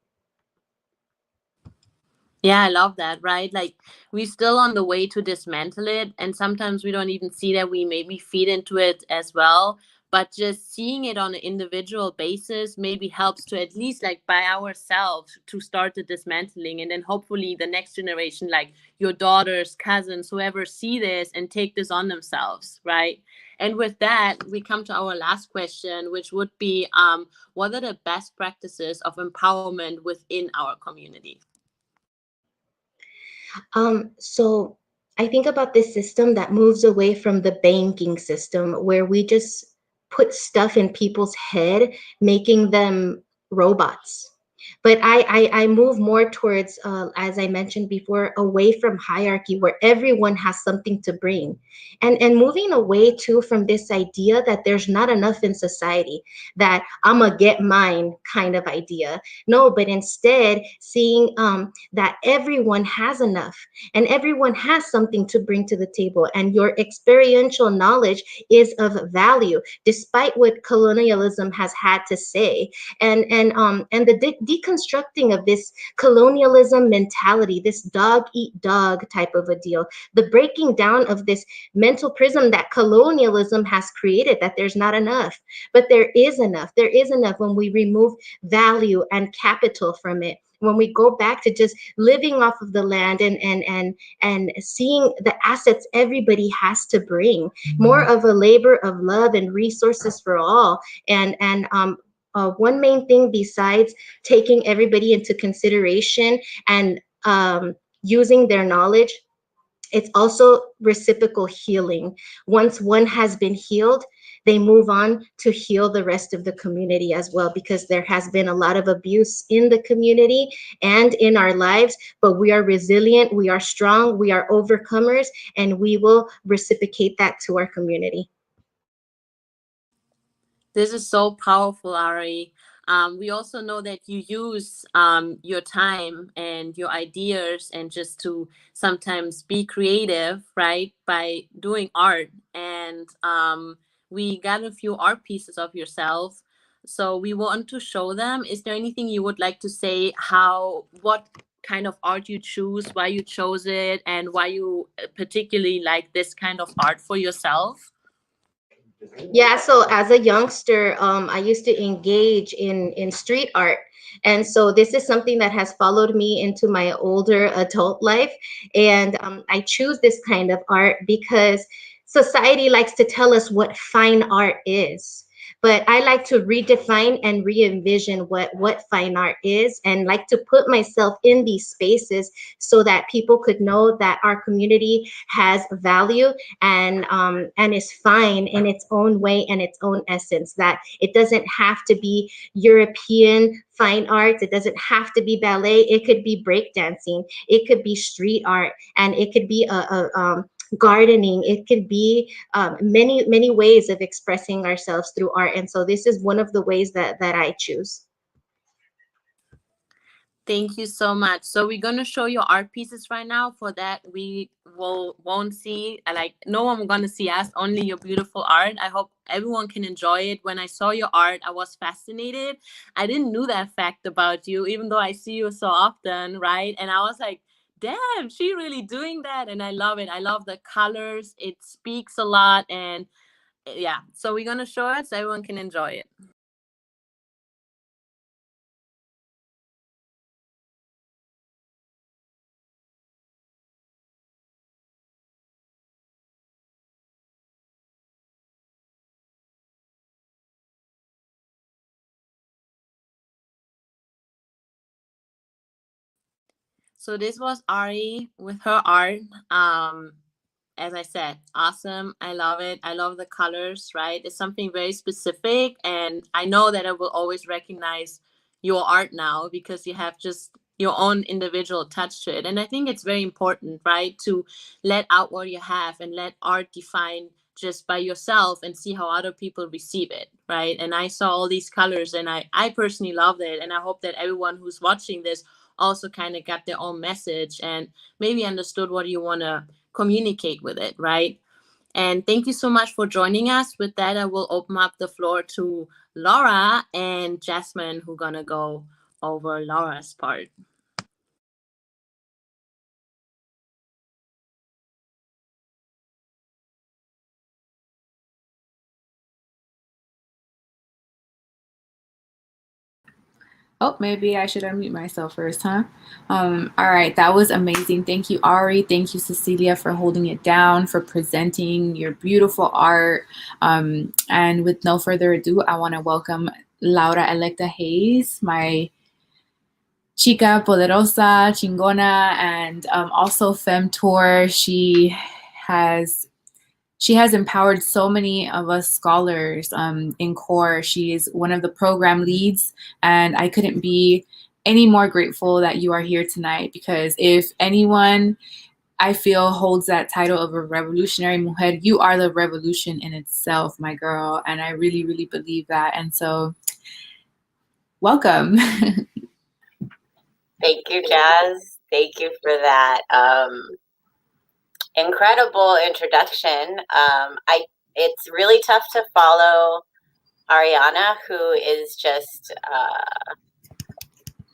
Yeah, I love that, right? Like we're still on the way to dismantle it. And sometimes we don't even see that we maybe feed into it as well. But just seeing it on an individual basis maybe helps to at least like by ourselves to start the dismantling. And then hopefully the next generation, like your daughters, cousins, whoever see this and take this on themselves, right? And with that, we come to our last question, which would be, what are the best practices of empowerment within our community? So I think about this system that moves away from the banking system, where we just put stuff in people's head, making them robots. But I move more towards, as I mentioned before, away from hierarchy where everyone has something to bring, and moving away too from this idea that there's not enough in society, that I'm gonna get mine kind of idea. No, but instead seeing that everyone has enough and everyone has something to bring to the table, and your experiential knowledge is of value despite what colonialism has had to say. And the deconstructing of this colonialism mentality, this dog eat dog type of a deal, the breaking down of this mental prism that colonialism has created, that there's not enough. But there is enough. There is enough when we remove value and capital from it, when we go back to just living off of the land and seeing the assets everybody has to bring, more of a labor of love and resources for all. And one main thing besides taking everybody into consideration and using their knowledge, it's also reciprocal healing. Once one has been healed, they move on to heal the rest of the community as well, because there has been a lot of abuse in the community and in our lives, but we are resilient, we are strong, we are overcomers, and we will reciprocate that to our community. This is so powerful, Ari. We also know that you use your time and your ideas and just to sometimes be creative, right, by doing art. And we got a few art pieces of yourself. So we want to show them. Is there anything you would like to say, what kind of art you choose, why you chose it, and why you particularly like this kind of art for yourself? Yeah, so as a youngster, I used to engage in street art. And so this is something that has followed me into my older adult life. And I choose this kind of art because society likes to tell us what fine art is. But I like to redefine and re-envision what fine art is, and like to put myself in these spaces so that people could know that our community has value and is fine in its own way and its own essence, that it doesn't have to be European fine arts, it doesn't have to be ballet, it could be breakdancing, it could be street art, and it could be gardening, it could be many ways of expressing ourselves through art. And so this is one of the ways that I choose. Thank you so much. So we're gonna show you art pieces right now. For that, we won't see, like, no one gonna see us, only your beautiful art. I hope everyone can enjoy it. When I saw your art, I was fascinated. I didn't know that fact about you, even though I see you so often, right? And I was like, damn, she really doing that. And I love it. I love the colors. It speaks a lot. And yeah, so we're gonna show it so everyone can enjoy it. So this was Ari with her art. As I said, awesome. I love it. I love the colors, right? It's something very specific. And I know that I will always recognize your art now because you have just your own individual touch to it. And I think it's very important, right? To let out what you have and let art define just by yourself and see how other people receive it, right? And I saw all these colors and I personally loved it. And I hope that everyone who's watching this also kind of got their own message and maybe understood what you want to communicate with it, right? And thank you so much for joining us. With that, I will open up the floor to Laura and Jasmine, who are gonna go over Laura's part. Oh, maybe I should unmute myself first, huh? All right, that was amazing. Thank you, Ari. Thank you, Cecilia, for holding it down, for presenting your beautiful art. And with no further ado, I want to welcome Laura Electa Hayes, my Chica Poderosa, Chingona, and also FemTour. She has empowered so many of us scholars in core. She is one of the program leads, and I couldn't be any more grateful that you are here tonight, because if anyone I feel holds that title of a revolutionary mujer, you are the revolution in itself, my girl. And I really, really believe that. And so welcome. Thank you, Jazz. Thank you for that incredible introduction. It's really tough to follow Ariana, who is just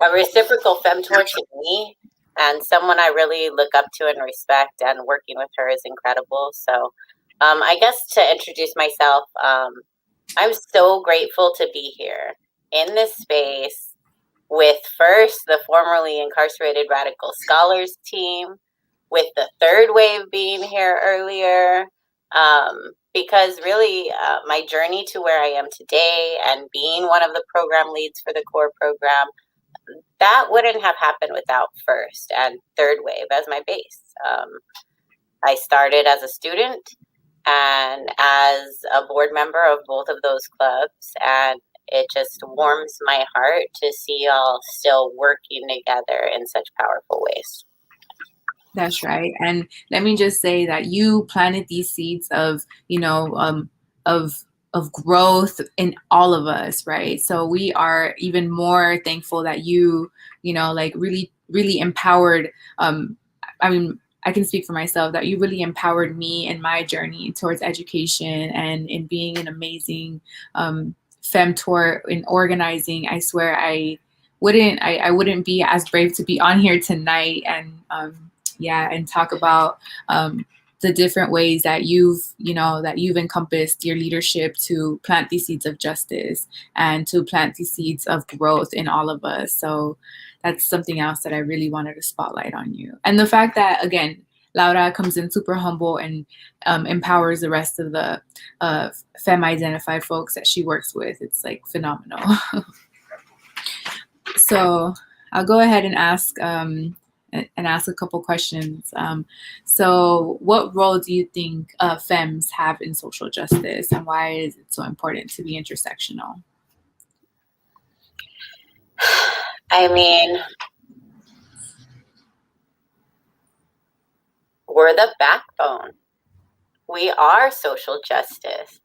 a reciprocal femtor to me, and someone I really look up to and respect, and working with her is incredible. So I guess to introduce myself, I'm so grateful to be here in this space with first the formerly incarcerated Radical Scholars team, with the third wave being here earlier, because really my journey to where I am today and being one of the program leads for the core program, that wouldn't have happened without first and third wave as my base. I started as a student and as a board member of both of those clubs, and it just warms my heart to see y'all still working together in such powerful ways. That's right. And let me just say that you planted these seeds of, of growth in all of us, right? So we are even more thankful that you, like really, really empowered. I can speak for myself that you really empowered me in my journey towards education and in being an amazing femtor in organizing. I swear I wouldn't be as brave to be on here tonight and and talk about the different ways that you've encompassed your leadership to plant these seeds of justice and to plant these seeds of growth in all of us. So that's something else that I really wanted to spotlight on you. And the fact that, again, Laura comes in super humble and empowers the rest of the femme-identified folks that she works with. It's like phenomenal. So I'll go ahead and ask a couple questions. So what role do you think femmes have in social justice, and why is it so important to be intersectional? I mean, we're the backbone. We are social justice.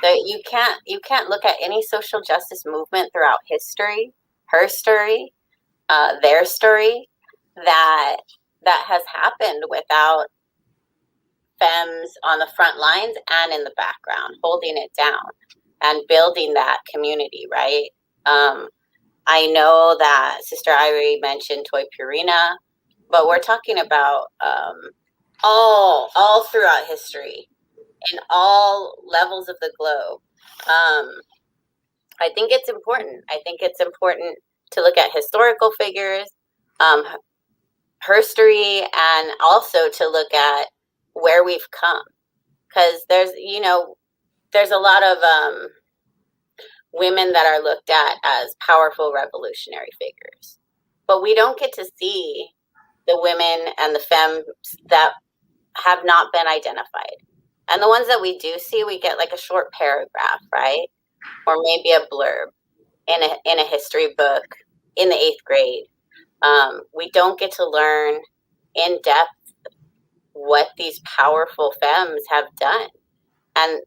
That you can't look at any social justice movement throughout history, her story, their story, that has happened without femmes on the front lines and in the background, holding it down and building that community, right? I know that Sister Irie mentioned Toy Purina, but we're talking about all throughout history, in all levels of the globe. I think it's important. I think it's important to look at historical figures, herstory, and also to look at where we've come. Because there's a lot of women that are looked at as powerful revolutionary figures, but we don't get to see the women and the femmes that have not been identified. And the ones that we do see, we get like a short paragraph, right? Or maybe a blurb in a history book in the 8th grade. We don't get to learn in depth what these powerful femmes have done. And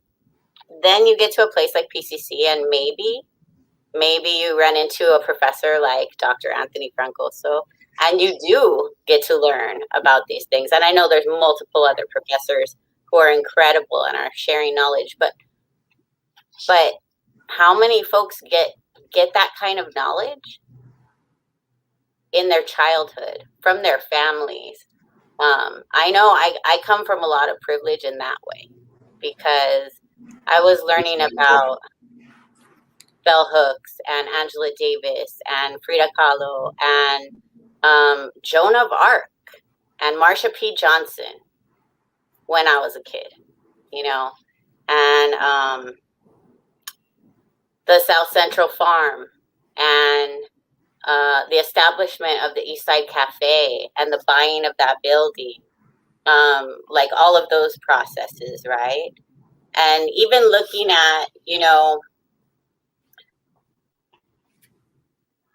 then you get to a place like PCC, and maybe you run into a professor like Dr. Anthony Francoso, and you do get to learn about these things. And I know there's multiple other professors who are incredible and are sharing knowledge, but how many folks get that kind of knowledge in their childhood, from their families? I know I come from a lot of privilege in that way, because I was learning about Bell Hooks and Angela Davis and Frida Kahlo and Joan of Arc and Marsha P. Johnson when I was a kid, and the South Central Farm and the establishment of the East Side Cafe and the buying of that building, like all of those processes, right? And even looking at,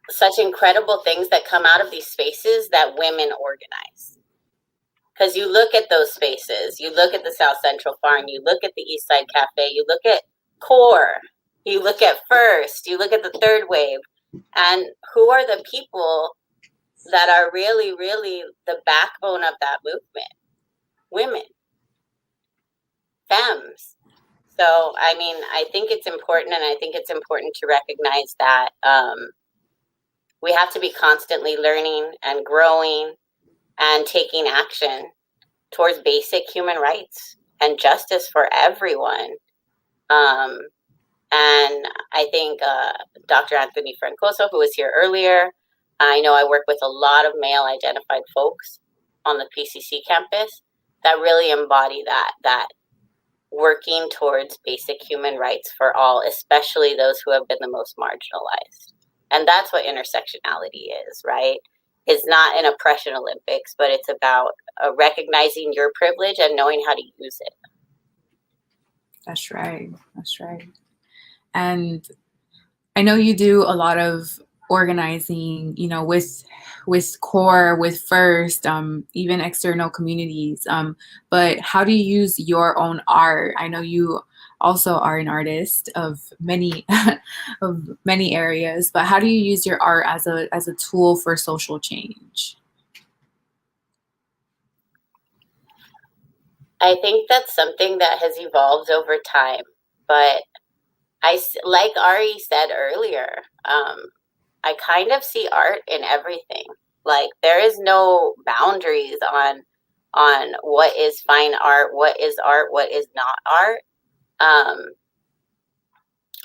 such incredible things that come out of these spaces that women organize. Because you look at those spaces, you look at the South Central Farm, you look at the East Side Cafe, you look at CORE, you look at FIRST, you look at the Third Wave, and who are the people that are really, really the backbone of that movement? Women, femmes. So, I mean, I think it's important, and I think it's important to recognize that we have to be constantly learning and growing and taking action towards basic human rights and justice for everyone. And I think Dr. Anthony Francoso, who was here earlier, I know I work with a lot of male identified folks on the PCC campus that really embody that working towards basic human rights for all, especially those who have been the most marginalized. And that's what intersectionality is, right? It's not an oppression Olympics, but it's about recognizing your privilege and knowing how to use it. That's right. That's right. And I know you do a lot of organizing, you know, with CORE, with FIRST, even external communities. But how do you use your own art? I know you also are an artist of many of many areas, but how do you use your art as a tool for social change? I think that's something that has evolved over time, but like Ari said earlier, I kind of see art in everything. Like, there is no boundaries on what is fine art, what is not art.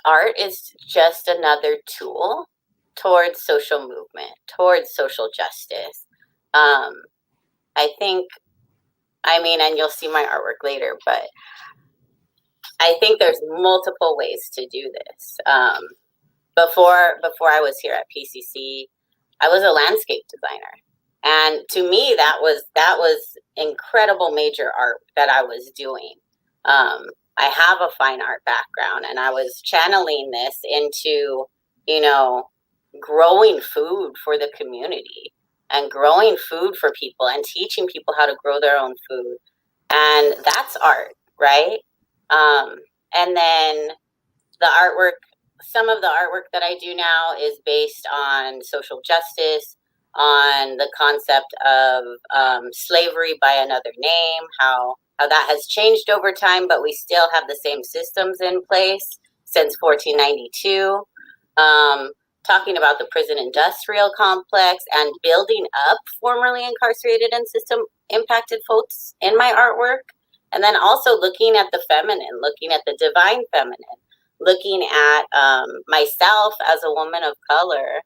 Art is just another tool towards social movement, towards social justice. I think, I mean, and you'll see my artwork later, but I think there's multiple ways to do this. Before I was here at PCC, I was a landscape designer, and to me that was incredible major art that I was doing. I have a fine art background, and I was channeling this into, you know, growing food for the community and growing food for people and teaching people how to grow their own food, and that's art, right? And then the artwork, some of the artwork that I do now is based on social justice, on the concept of slavery by another name, how that has changed over time, but we still have the same systems in place since 1492. Talking about the prison industrial complex and building up formerly incarcerated and system impacted folks in my artwork. And then also looking at the feminine, looking at the divine feminine, looking at myself as a woman of color,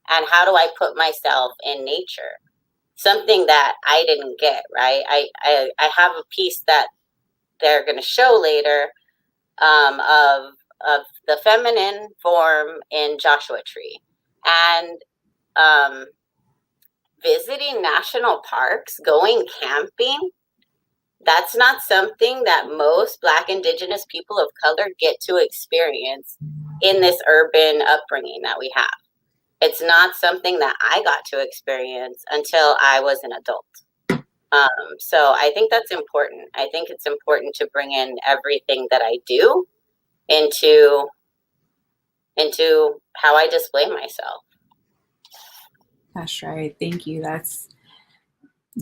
and how do I put myself in nature? Something that I didn't get, right? I have a piece that they're going to show later of the feminine form in Joshua Tree. And visiting national parks, going camping, that's not something that most Black, Indigenous people of color get to experience in this urban upbringing that we have. It's not something that I got to experience until I was an adult. So I think that's important. I think it's important to bring in everything that I do into how I display myself. That's right. Thank you.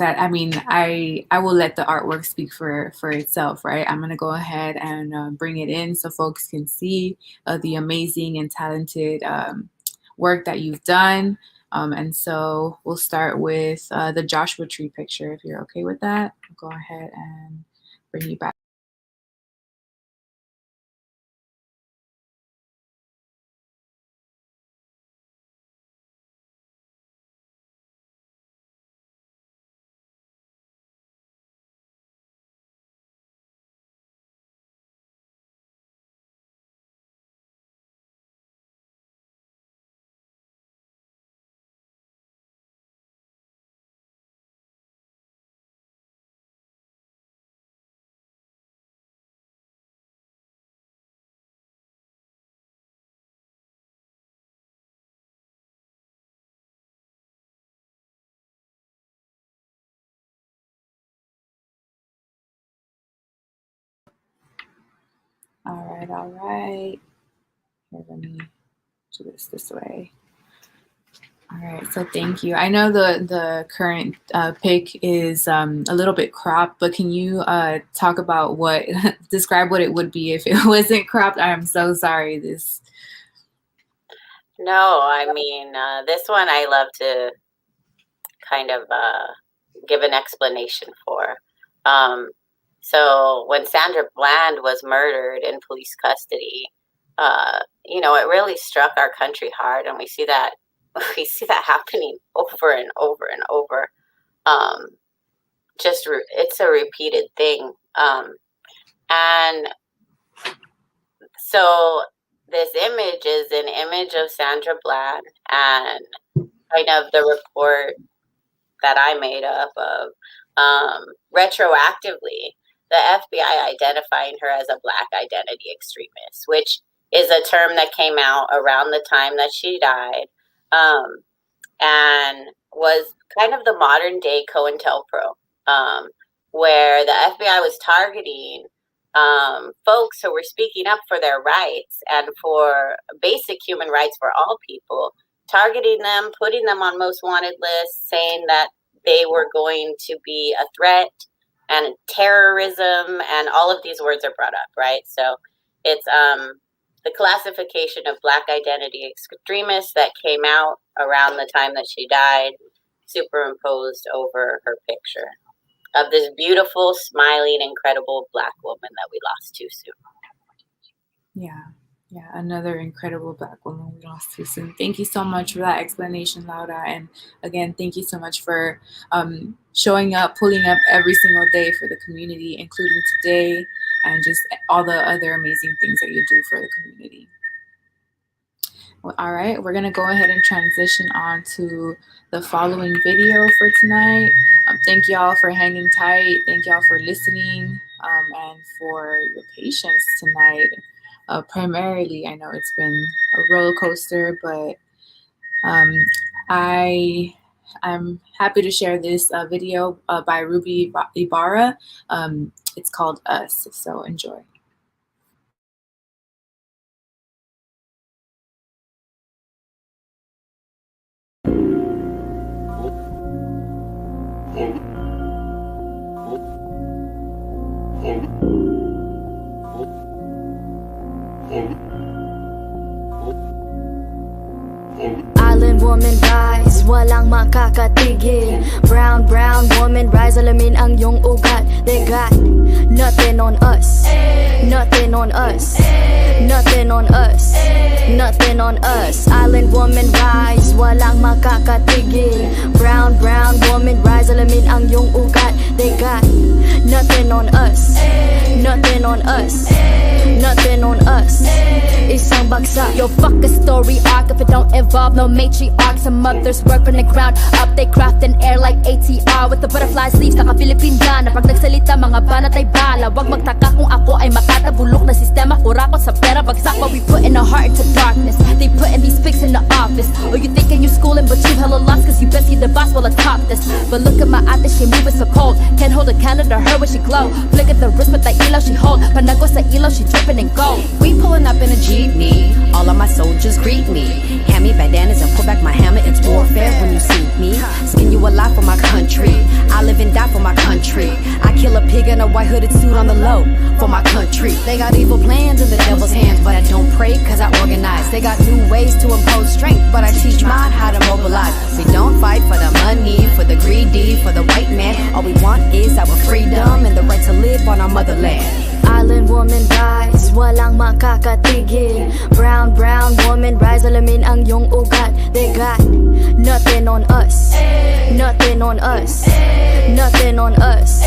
I mean, I will let the artwork speak for itself, right? I'm gonna go ahead and bring it in so folks can see the amazing and talented work that you've done. And so we'll start with the Joshua Tree picture, if you're okay with that. I'll go ahead and bring you back. All right. Here, let me do this way. All right, so thank you. I know the current pic is a little bit cropped, but can you talk about describe what it would be if it wasn't cropped? I'm so sorry. No, I mean, this one I love to kind of give an explanation for. So when Sandra Bland was murdered in police custody, it really struck our country hard, and we see that happening over and over and over. It's a repeated thing, and so this image is an image of Sandra Bland, and kind of the report that I made up of retroactively the FBI identifying her as a Black identity extremist, which is a term that came out around the time that she died, and was kind of the modern day COINTELPRO, where the FBI was targeting folks who were speaking up for their rights and for basic human rights for all people, targeting them, putting them on most wanted lists, saying that they were going to be a threat and terrorism, and all of these words are brought up, right? So it's the classification of Black identity extremists that came out around the time that she died, superimposed over her picture of this beautiful, smiling, incredible Black woman that we lost too soon. Yeah, another incredible Black woman we lost too soon. Thank you so much for that explanation, Laura. And again, thank you so much for showing up, pulling up every single day for the community, including today, and just all the other amazing things that you do for the community. Well, all right, we're going to go ahead and transition on to the following video for tonight. Thank y'all for hanging tight. Thank y'all for listening and for your patience tonight. Primarily, I know it's been a roller coaster, but I'm happy to share this video by Ruby Ibarra. It's called Us, so enjoy. Island woman rise, walang makakatigil. Brown woman rise, alamin ang iyong ugat. They got nothing on us, nothing on us, nothing on us, nothing on us. Island woman rise, walang makakatigil. Brown woman rise, alamin ang iyong ugat. They got nothing on us, nothing on us, nothing on us. Isang bagsak. Yo, fuck a story arc if it don't involve no matriarch. Some mothers work from the ground up, they craft an air like ATR with the butterfly sleeves, naka-Philippine Ghana. Pag nagsalita, mga banat ay bala. Wag magtaka kung ako ay makatabulok na sistema. Kurakot sa pera, bagsak. But we put in our heart into darkness. They putting these pigs in the office. Or you thinking you schooling, but you hella lost, cause you best see the boss while I top this. But look at my ate, she moving so cold. Can't hold a candle to her when she glow. Flick at the wrist, but the ilaw she hold. Panago sa ilaw, she dripping in gold. We pulling up in a jeepney. All of my soldiers greet me. Hand me bandanas and pull back my hammer. It's warfare when you see me. Skin you alive for my country. I live and die for my country. I kill a pig in a white hooded suit on the low for my country. They got evil plans in the devil's hands, but I don't pray cause I organize. They got new ways to impose strength, but I teach mine how to mobilize. We don't fight for the money, for the greedy, for the white man. All we want is our freedom and the right to live on our motherland. Island woman rise, walang makakatigil. Brown woman rise, alamin ang iyong ugat. They got nothing on us, nothing on us, nothing on us,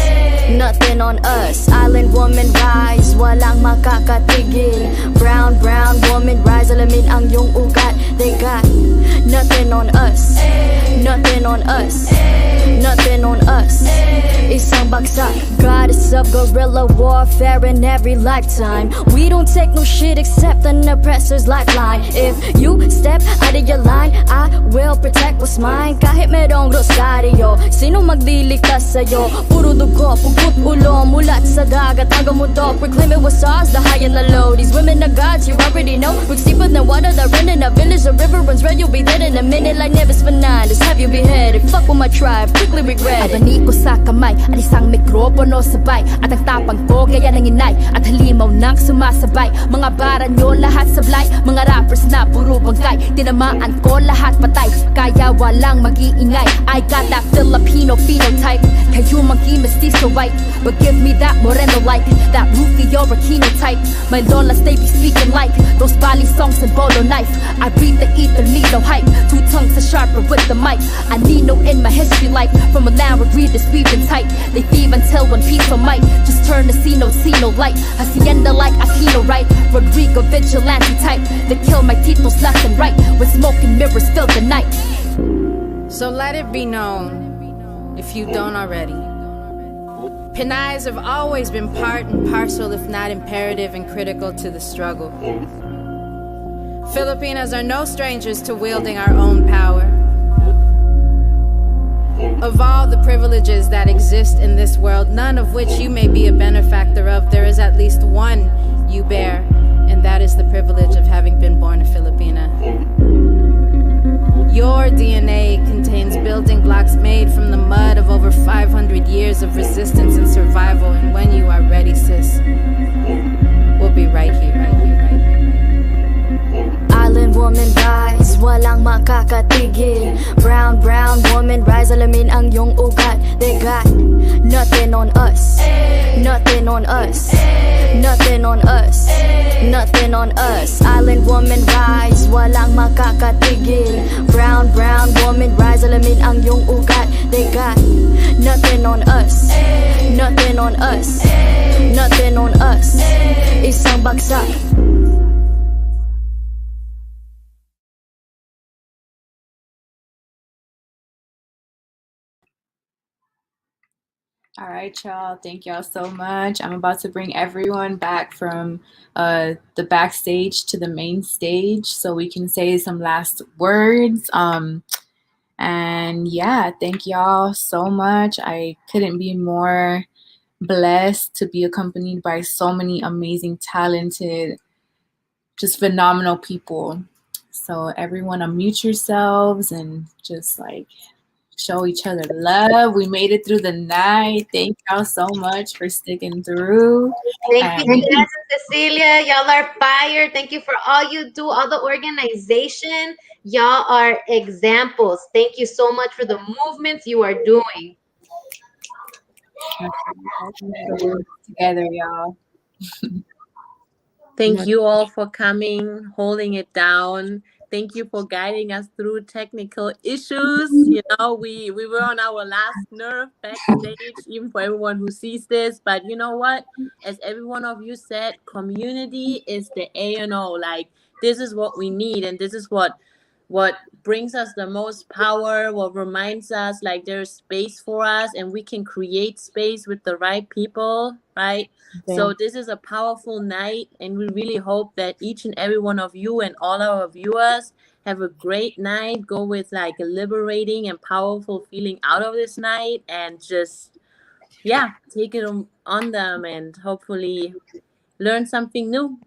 nothing on us. Island woman rise, walang makakatigil. Brown woman rise, alamin ang iyong ugat. They got nothing on us, nothing on us, nothing on us. Isang bagsak. Goddess of guerrilla warfare in every lifetime. We don't take no shit except an oppressor's lifeline. If you step out of your line, I will protect what's mine. Kahit merong rosaryo, sino magliligtas sa'yo? Puro dugo, Put ulo mulat sa dagat hanggang mundo. Proclaim it was stars, the high and the low. These women are gods, you already know. Roots deeper than water that run in a village. The river runs red, you'll be dead in a minute. Like Nevis Fernandez, have you beheaded? Fuck with my tribe, quickly regret it. Abani ko sa kamay, at isang mikropono sabay. At ang tapang ko, gaya ng inay. At halimaw nang sumasabay. Mga bara nyo lahat sablay. Mga rappers na puro bangkay. Tinamaan ko lahat patay. Kaya walang mag-iingay. I got that Filipino phenotype. Kayo monkey mestizo white. But give me that moreno like that Rufio Aquino type. My lolas they be speaking like those Bali songs and bolo knife. I breathe the ether, need no hype. Two tongues are sharper with the mic. I need no in my history life. From a land where greed is weaving tight. They thieve until one piece of might. Just turn to see no light. Hacienda like Aquino right. Rodrigo vigilante type. They kill my titos left and right. When smoke and mirrors fill the night. So let it be known, if you don't already, Pinayas have always been part and parcel, if not imperative and critical to the struggle. Filipinas are no strangers to wielding our own power. Of all the privileges that exist in this world, none of which you may be a benefactor of, there is at least one you bear, and that is the privilege of having been born a Filipina. Your DNA contains building blocks made from the mud of over 500 years of resistance and survival, and when you are ready, sis, we'll be right here. Island woman rise, walang makakatigil. Brown woman rise, alamin ang iyong ugat. They got nothing on us, nothing on us, nothing on us, nothing on us. Island woman rise, walang makakatigil. Brown woman rise, alamin ang iyong ugat. They got nothing on us, nothing on us, nothing on us. Isang bagsak. All right, y'all. Thank y'all so much. I'm about to bring everyone back from the backstage to the main stage so we can say some last words. And yeah, thank y'all so much. I couldn't be more blessed to be accompanied by so many amazing, talented, just phenomenal people. So everyone unmute yourselves and just like show each other love. We made it through the night. Thank y'all so much for sticking through. Thank you, Jess and Cecilia. Y'all are fire. Thank you for all you do, all the organization. Y'all are examples. Thank you so much for the movements you are doing. Together, y'all. Thank you all for coming, holding it down. Thank you for guiding us through technical issues. You know, we were on our last nerve backstage, even for everyone who sees this. But you know what? As every one of you said, community is the A&O. Like, this is what we need, and this is what brings us the most power, what reminds us like there's space for us and we can create space with the right people, right? Okay. So this is a powerful night, and we really hope that each and every one of you and all our viewers have a great night. Go with like a liberating and powerful feeling out of this night, and just, yeah, take it on them and hopefully learn something new.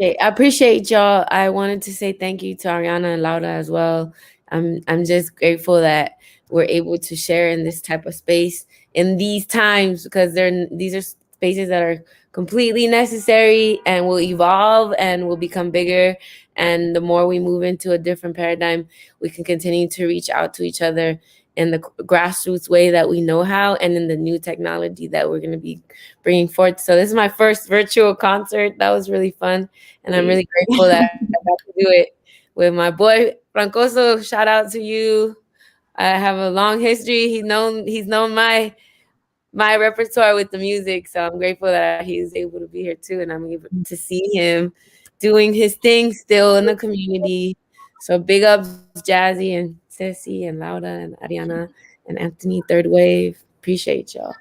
I appreciate y'all. I wanted to say thank you to Ariana and Laura as well. I'm just grateful that we're able to share in this type of space in these times, because these are spaces that are completely necessary and will evolve and will become bigger. And the more we move into a different paradigm, we can continue to reach out to each other in the grassroots way that we know how, and in the new technology that we're going to be bringing forth. So this is my first virtual concert. That was really fun. And I'm really grateful that I got to do it with my boy, Francoso. Shout out to you. I have a long history. He's known my repertoire with the music. So I'm grateful that he's able to be here too. And I'm able to see him doing his thing still in the community. So big ups, Jazzy and Ceci and Laura and Ariana and Anthony, Third Wave. Appreciate y'all.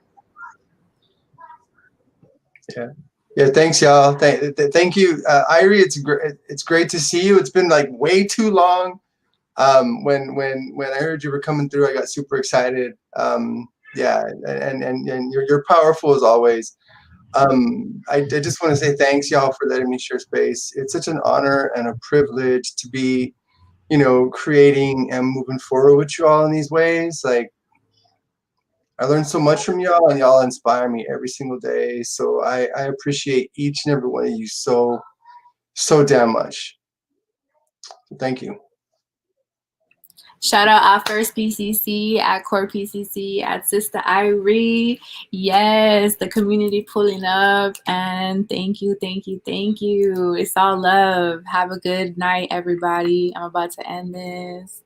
Yeah. Thanks, y'all. Thank you, Irie. It's great to see you. It's been like way too long. When I heard you were coming through, I got super excited. Yeah, and you're powerful as always. I just want to say thanks, y'all, for letting me share space. It's such an honor and a privilege to be, you know, creating and moving forward with you all in these ways. Like, I learned so much from y'all, and y'all inspire me every single day. So I appreciate each and every one of you so damn much. So thank you. Shout out our first PCC, at Core PCC, at Sister Irie. Yes, the community pulling up, and thank you, thank you, thank you. It's all love. Have a good night, everybody. I'm about to end this.